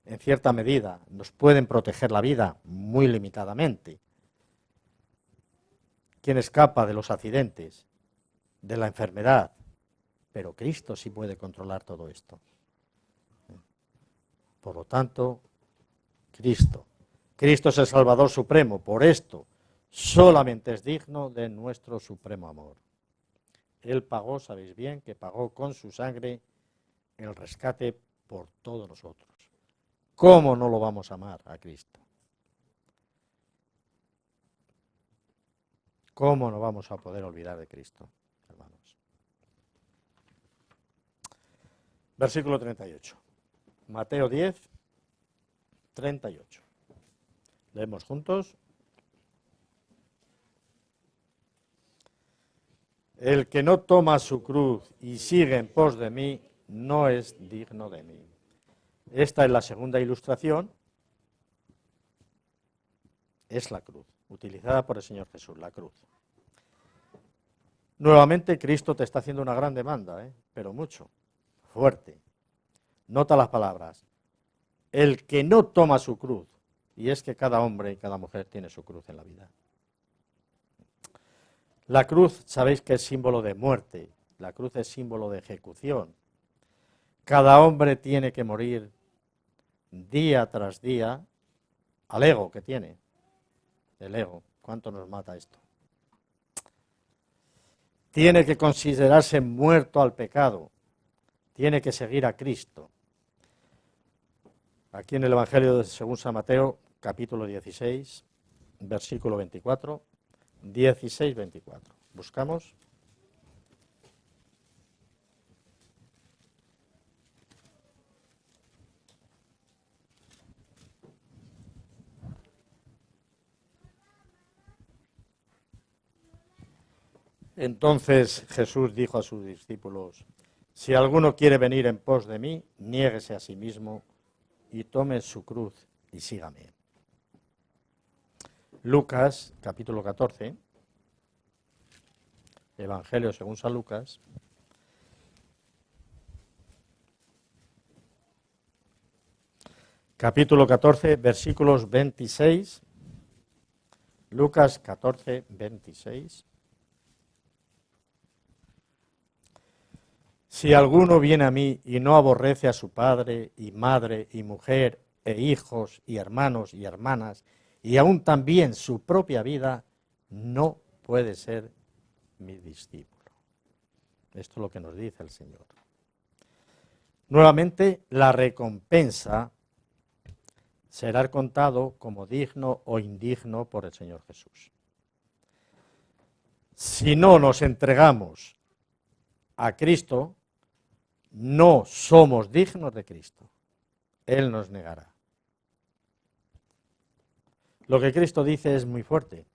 en cierta medida, nos pueden proteger la vida muy limitadamente. ¿Quién escapa de los accidentes, de la enfermedad? Pero Cristo sí puede controlar todo esto. Por lo tanto, Cristo es el Salvador supremo, por esto solamente es digno de nuestro supremo amor. Él pagó, sabéis bien, que pagó con su sangre el rescate por todos nosotros. ¿Cómo no lo vamos a amar a Cristo? ¿Cómo no vamos a poder olvidar de Cristo, hermanos? Versículo 38. Mateo 10, 38. Leemos juntos. El que no toma su cruz y sigue en pos de mí, no es digno de mí. Esta es la segunda ilustración, es la cruz, utilizada por el Señor Jesús, la cruz. Nuevamente Cristo te está haciendo una gran demanda, pero mucho, fuerte. Nota las palabras. El que no toma su cruz, y es que cada hombre y cada mujer tiene su cruz en la vida. La cruz, sabéis que es símbolo de muerte, la cruz es símbolo de ejecución. Cada hombre tiene que morir día tras día al ego que tiene. El ego, ¿cuánto nos mata esto? Tiene que considerarse muerto al pecado, tiene que seguir a Cristo. Aquí en el Evangelio de según San Mateo, capítulo 16, versículo 24, 16, 24. Buscamos. Entonces Jesús dijo a sus discípulos: si alguno quiere venir en pos de mí, niéguese a sí mismo y tome su cruz y sígame. Lucas, capítulo 14, Evangelio según San Lucas, capítulo 14, versículos 26, Lucas 14, 26. Si alguno viene a mí y no aborrece a su padre y madre y mujer e hijos y hermanos y hermanas y aún también su propia vida, no puede ser mi discípulo. Esto es lo que nos dice el Señor. Nuevamente, la recompensa será contado como digno o indigno por el Señor Jesús. Si no nos entregamos a Cristo, no somos dignos de Cristo. Él nos negará. Lo que Cristo dice es muy fuerte.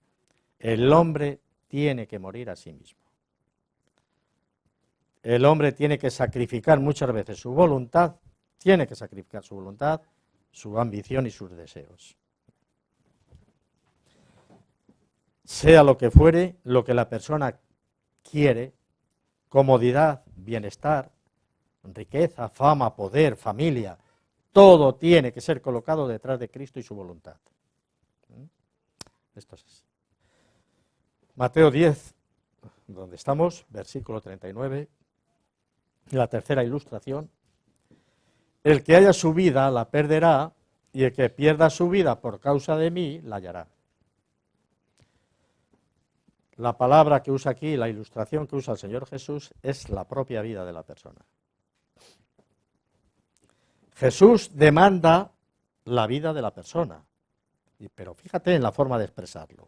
El hombre tiene que morir a sí mismo. El hombre tiene que sacrificar muchas veces su voluntad, tiene que sacrificar su voluntad, su ambición y sus deseos. Sea lo que fuere, lo que la persona quiere, comodidad, bienestar, riqueza, fama, poder, familia, todo tiene que ser colocado detrás de Cristo y su voluntad. Esto es así. Mateo 10, donde estamos, versículo 39, La tercera ilustración: el que haya su vida la perderá, y el que pierda su vida por causa de mí la hallará. La palabra que usa aquí, la ilustración que usa el Señor Jesús, es la propia vida de la persona. Jesús demanda la vida de la persona, pero fíjate en la forma de expresarlo.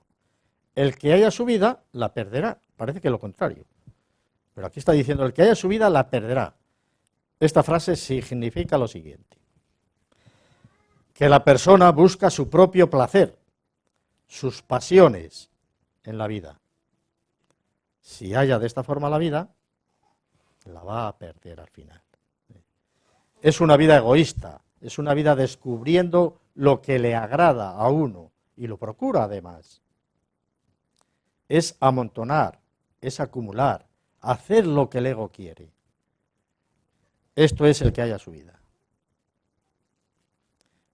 El que haya su vida la perderá, parece que lo contrario. Pero aquí está diciendo, el que haya su vida la perderá. Esta frase significa lo siguiente: que la persona busca su propio placer, sus pasiones en la vida. Si halla de esta forma la vida, la va a perder al final. Es una vida egoísta, es una vida descubriendo lo que le agrada a uno y lo procura además. Es amontonar, es acumular, hacer lo que el ego quiere. Esto es el que haya su vida.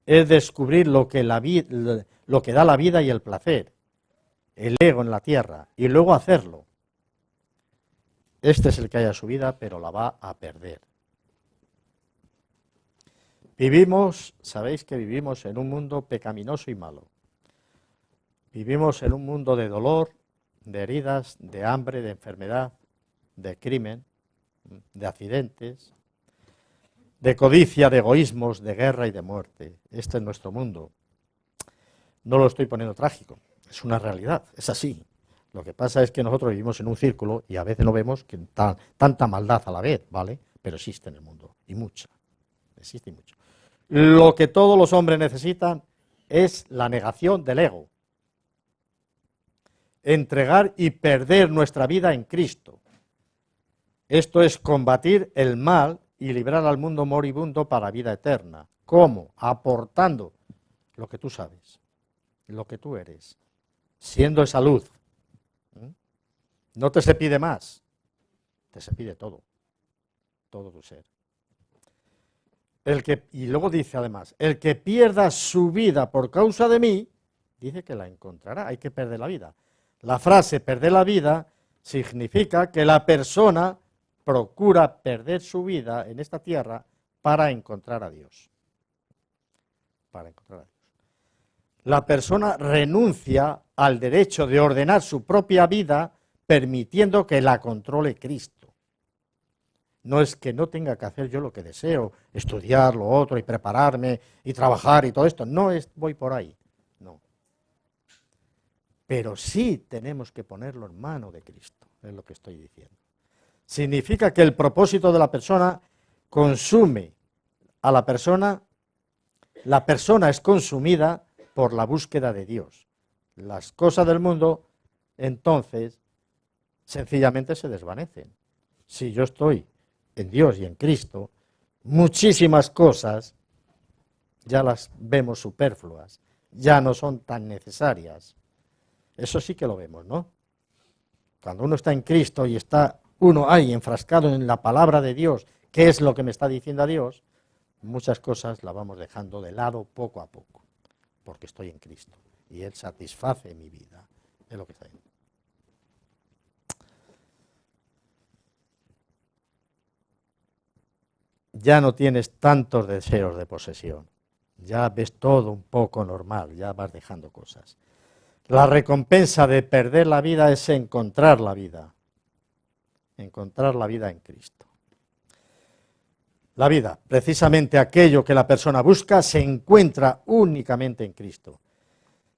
Es descubrir lo que da la vida y el placer, el ego en la tierra, y luego hacerlo. Este es el que haya su vida, pero la va a perder. Sabéis que vivimos en un mundo pecaminoso y malo. Vivimos en un mundo de dolor, de heridas, de hambre, de enfermedad, de crimen, de accidentes, de codicia, de egoísmos, de guerra y de muerte. Este es nuestro mundo. No lo estoy poniendo trágico, es una realidad, es así. Lo que pasa es que nosotros vivimos en un círculo y a veces no vemos que tanta maldad a la vez, ¿vale? Pero existe en el mundo, y mucha, existe y mucho. Lo que todos los hombres necesitan es la negación del ego. Entregar y perder nuestra vida en Cristo. Esto es combatir el mal y librar al mundo moribundo para vida eterna. ¿Cómo? Aportando lo que tú sabes, lo que tú eres, siendo esa luz. No te se pide más, te se pide todo tu ser. Y luego dice además, el que pierda su vida por causa de mí, dice que la encontrará, hay que perder la vida. La frase perder la vida significa que la persona procura perder su vida en esta tierra para encontrar a Dios. Para encontrar a Dios. La persona renuncia al derecho de ordenar su propia vida permitiendo que la controle Cristo. No es que no tenga que hacer yo lo que deseo, estudiar lo otro y prepararme y trabajar y todo esto. No voy por ahí, no. Pero sí tenemos que ponerlo en mano de Cristo, es lo que estoy diciendo. Significa que el propósito de la persona consume a la persona es consumida por la búsqueda de Dios. Las cosas del mundo, entonces, sencillamente se desvanecen. Si yo estoy en Dios y en Cristo, muchísimas cosas ya las vemos superfluas, ya no son tan necesarias. Eso sí que lo vemos, ¿no? Cuando uno está en Cristo y está uno ahí enfrascado en la palabra de Dios, ¿qué es lo que me está diciendo a Dios? Muchas cosas las vamos dejando de lado poco a poco, porque estoy en Cristo y Él satisface mi vida. Es lo que está diciendo. Ya no tienes tantos deseos de posesión, ya ves todo un poco normal, ya vas dejando cosas. La recompensa de perder la vida es encontrar la vida en Cristo. La vida, precisamente aquello que la persona busca, se encuentra únicamente en Cristo.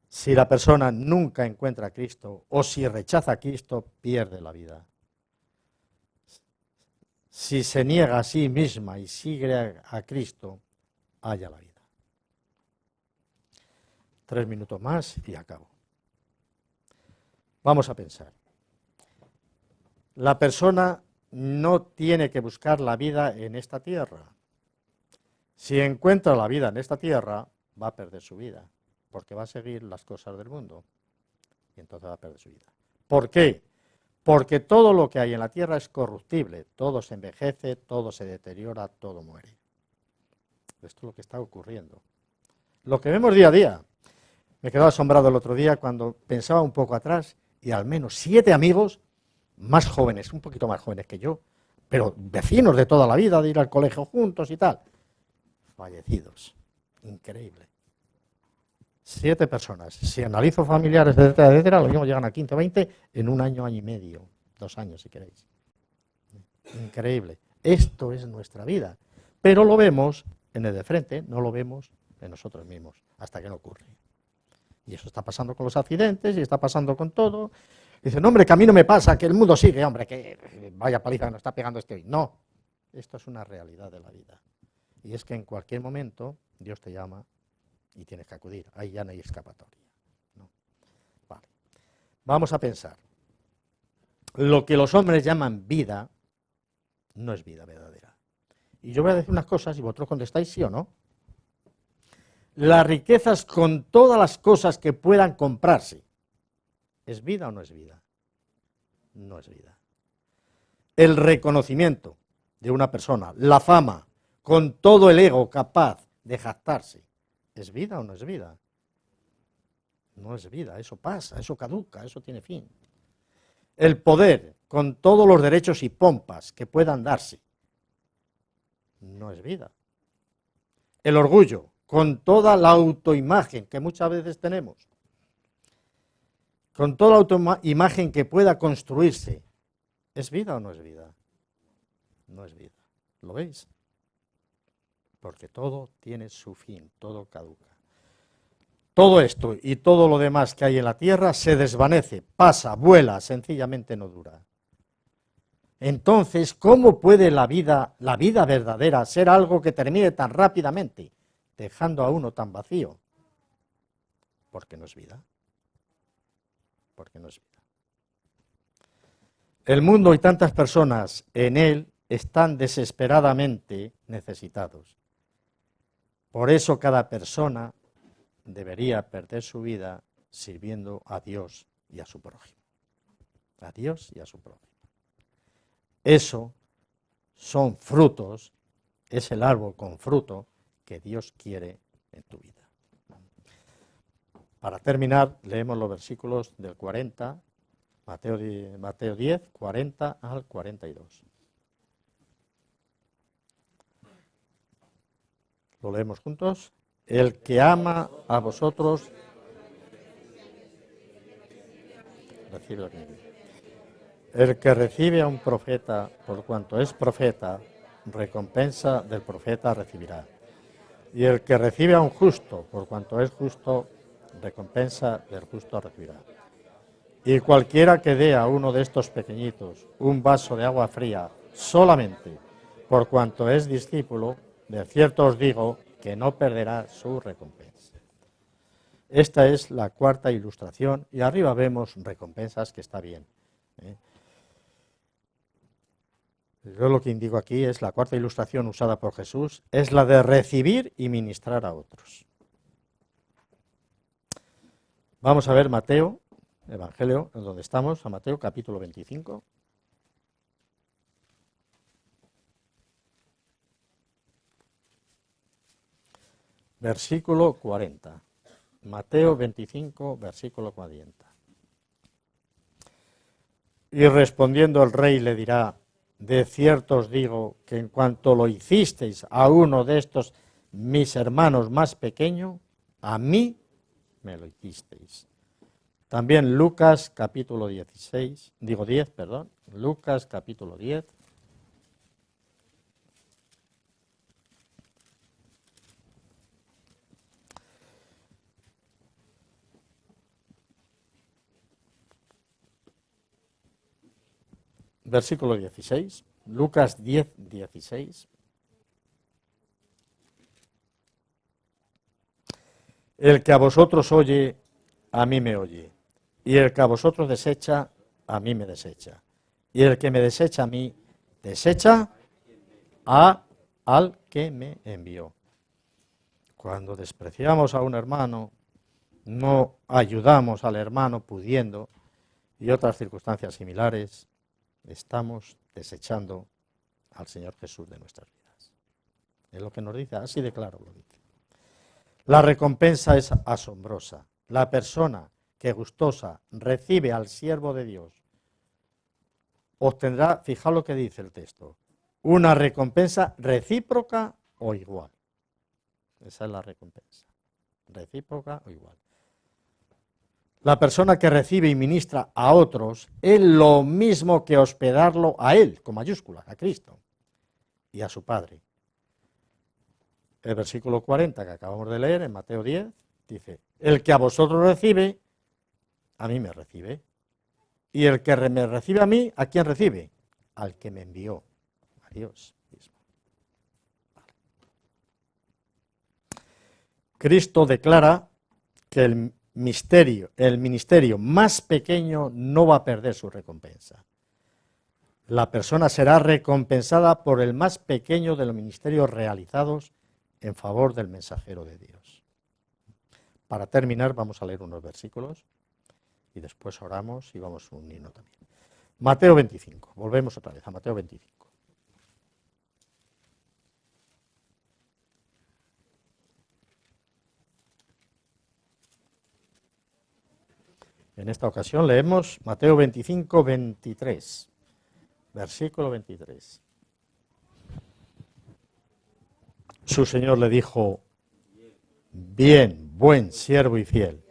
Si la persona nunca encuentra a Cristo o si rechaza a Cristo, pierde la vida. Si se niega a sí misma y sigue a Cristo, halla la vida. 3 minutos más y acabo. Vamos a pensar. La persona no tiene que buscar la vida en esta tierra. Si encuentra la vida en esta tierra, va a perder su vida, porque va a seguir las cosas del mundo y entonces va a perder su vida. ¿Por qué? Porque todo lo que hay en la tierra es corruptible, todo se envejece, todo se deteriora, todo muere. Esto es lo que está ocurriendo. Lo que vemos día a día. Me quedé asombrado el otro día cuando pensaba un poco atrás y al menos 7 amigos más jóvenes, un poquito más jóvenes que yo, pero vecinos de toda la vida, de ir al colegio juntos y tal, fallecidos. Increíble. 7 personas. Si analizo familiares, etcétera, etcétera, lo mismo llegan a 15 o 20 en un año, año y medio, 2 años si queréis. Increíble. Esto es nuestra vida. Pero lo vemos en el de frente, no lo vemos en nosotros mismos, hasta que no ocurre. Y eso está pasando con los accidentes y está pasando con todo. Dicen, hombre, que a mí no me pasa, que el mundo sigue, hombre, que vaya paliza que nos está pegando este hoy. No, esto es una realidad de la vida. Y es que en cualquier momento Dios te llama y tienes que acudir. Ahí ya no hay escapatoria. ¿No? Vale. Vamos a pensar. Lo que los hombres llaman vida no es vida verdadera. Y yo voy a decir unas cosas y vosotros contestáis sí o no. Las riquezas con todas las cosas que puedan comprarse, ¿es vida o no es vida? No es vida. El reconocimiento de una persona, la fama, con todo el ego capaz de jactarse, ¿es vida o no es vida? No es vida, eso pasa, eso caduca, eso tiene fin. El poder, con todos los derechos y pompas que puedan darse, no es vida. El orgullo, con toda la autoimagen que muchas veces tenemos, con toda la autoimagen que pueda construirse, ¿es vida o no es vida? No es vida. ¿Lo veis? Porque todo tiene su fin, todo caduca. Todo esto y todo lo demás que hay en la tierra se desvanece, pasa, vuela, sencillamente no dura. Entonces, ¿cómo puede la vida verdadera, ser algo que termine tan rápidamente, dejando a uno tan vacío? Porque no es vida. Porque no es vida. El mundo y tantas personas en él están desesperadamente necesitados. Por eso cada persona debería perder su vida sirviendo a Dios y a su prójimo. A Dios y a su prójimo. Eso son frutos, es el árbol con fruto que Dios quiere en tu vida. Para terminar, leemos los versículos del 40, Mateo 10, 40 al 42. ¿Lo leemos juntos? El que ama a vosotros, recibe lo que dice. El que recibe a un profeta por cuanto es profeta, recompensa del profeta recibirá. Y el que recibe a un justo por cuanto es justo, recompensa del justo recibirá. Y cualquiera que dé a uno de estos pequeñitos un vaso de agua fría solamente por cuanto es discípulo, de cierto os digo que no perderá su recompensa. Esta es la cuarta ilustración y arriba vemos recompensas que está bien. Yo lo que indico aquí es la cuarta ilustración usada por Jesús, es la de recibir y ministrar a otros. Vamos a ver Mateo, Evangelio, en donde estamos, a Mateo capítulo 25. Versículo 40. Mateo 25, versículo 40. Y respondiendo el rey le dirá, de cierto os digo que en cuanto lo hicisteis a uno de estos mis hermanos más pequeños, a mí me lo hicisteis. También Lucas capítulo 10, Lucas capítulo 10. Versículo 16, Lucas 10, 16. El que a vosotros oye, a mí me oye. Y el que a vosotros desecha, a mí me desecha. Y el que me desecha a mí, desecha al que me envió. Cuando despreciamos a un hermano, no ayudamos al hermano pudiendo, y otras circunstancias similares, estamos desechando al Señor Jesús de nuestras vidas. Es lo que nos dice, así de claro lo dice. La recompensa es asombrosa. La persona que gustosa recibe al siervo de Dios obtendrá, fijaos lo que dice el texto, una recompensa recíproca o igual. Esa es la recompensa, recíproca o igual. La persona que recibe y ministra a otros es lo mismo que hospedarlo a él, con mayúsculas, a Cristo, y a su Padre. El versículo 40 que acabamos de leer en Mateo 10 dice, el que a vosotros recibe, a mí me recibe. Y el que me recibe a mí, ¿a quién recibe? Al que me envió, a Dios mismo. Vale. Cristo declara que el ministerio más pequeño no va a perder su recompensa. La persona será recompensada por el más pequeño de los ministerios realizados en favor del mensajero de Dios. Para terminar, vamos a leer unos versículos y después oramos y vamos a un himno también. Mateo 25, volvemos otra vez a Mateo 25. En esta ocasión leemos Mateo 25, 23, versículo 23. Su Señor le dijo, bien, buen siervo y fiel,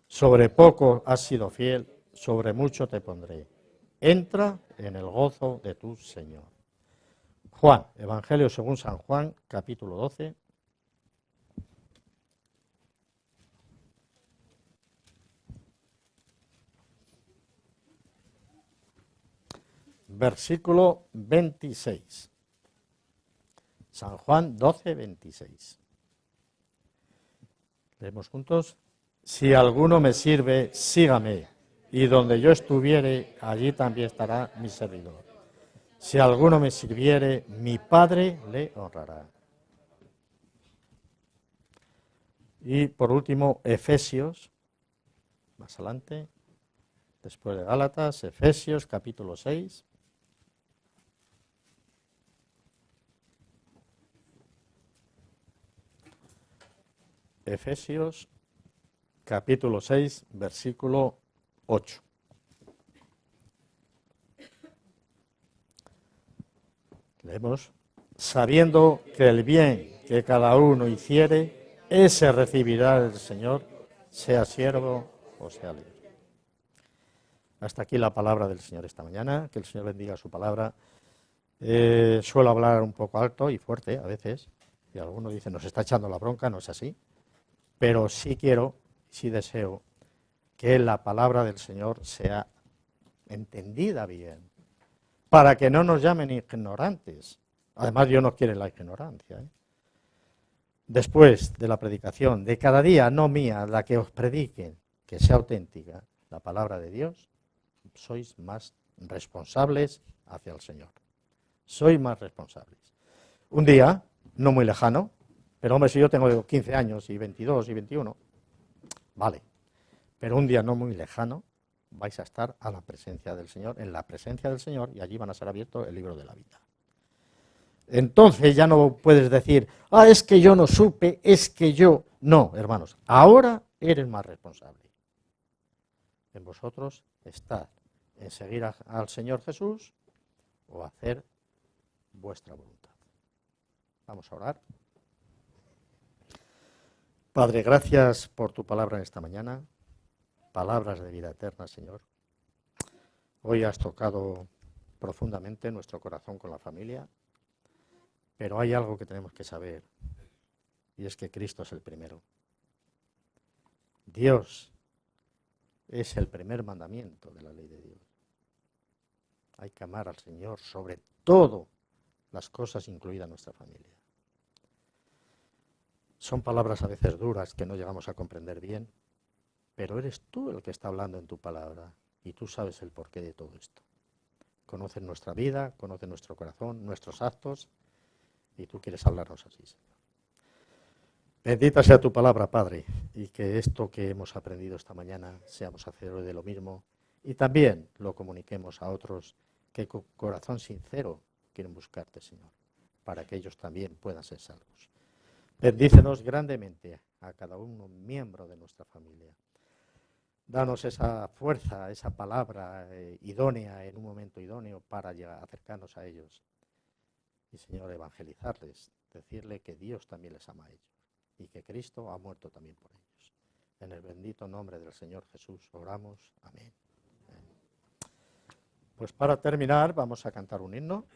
sobre poco has sido fiel, sobre mucho te pondré. Entra en el gozo de tu Señor. Juan, Evangelio según San Juan, capítulo 12. Versículo 26. San Juan 12, 26. Leemos juntos. Si alguno me sirve, sígame, y donde yo estuviere, allí también estará mi servidor. Si alguno me sirviere, mi Padre le honrará. Y por último, Efesios, más adelante, después de Gálatas, Efesios capítulo 6. Efesios capítulo 6, versículo 8. Leemos, sabiendo que el bien que cada uno hiciere, ese recibirá del Señor, sea siervo o sea libre. Hasta aquí la palabra del Señor esta mañana, que el Señor bendiga su palabra. Suelo hablar un poco alto y fuerte a veces, y algunos dicen, nos está echando la bronca, no es así, pero sí quiero, sí deseo que la palabra del Señor sea entendida bien, para que no nos llamen ignorantes. Además, Dios no quiere la ignorancia. Después de la predicación, de cada día, no mía, la que os prediquen, que sea auténtica, la palabra de Dios, sois más responsables hacia el Señor. Sois más responsables. Un día, no muy lejano, pero hombre, si yo tengo 15 años y 22 y 21, vale, pero un día no muy lejano, vais a estar a la presencia del Señor, en la presencia del Señor, y allí van a ser abiertos el libro de la vida. Entonces ya no puedes decir, es que yo no supe, es que yo... No, hermanos, ahora eres más responsable. En vosotros está en seguir al Señor Jesús o hacer vuestra voluntad. Vamos a orar. Padre, gracias por tu palabra en esta mañana. Palabras de vida eterna, Señor. Hoy has tocado profundamente nuestro corazón con la familia, pero hay algo que tenemos que saber, y es que Cristo es el primero. Dios es el primer mandamiento de la ley de Dios. Hay que amar al Señor sobre todo las cosas, incluida nuestra familia. Son palabras a veces duras que no llegamos a comprender bien, pero eres tú el que está hablando en tu palabra y tú sabes el porqué de todo esto. Conoces nuestra vida, conoces nuestro corazón, nuestros actos, y tú quieres hablarnos así, Señor. Bendita sea tu palabra, Padre, y que esto que hemos aprendido esta mañana seamos hacedores de lo mismo y también lo comuniquemos a otros que con corazón sincero quieren buscarte, Señor, para que ellos también puedan ser salvos. Bendícenos grandemente a cada uno miembro de nuestra familia. Danos esa fuerza, esa palabra idónea en un momento idóneo para llegar, acercarnos a ellos. Y, Señor, evangelizarles, decirle que Dios también les ama a ellos y que Cristo ha muerto también por ellos. En el bendito nombre del Señor Jesús oramos. Amén. Pues para terminar vamos a cantar un himno.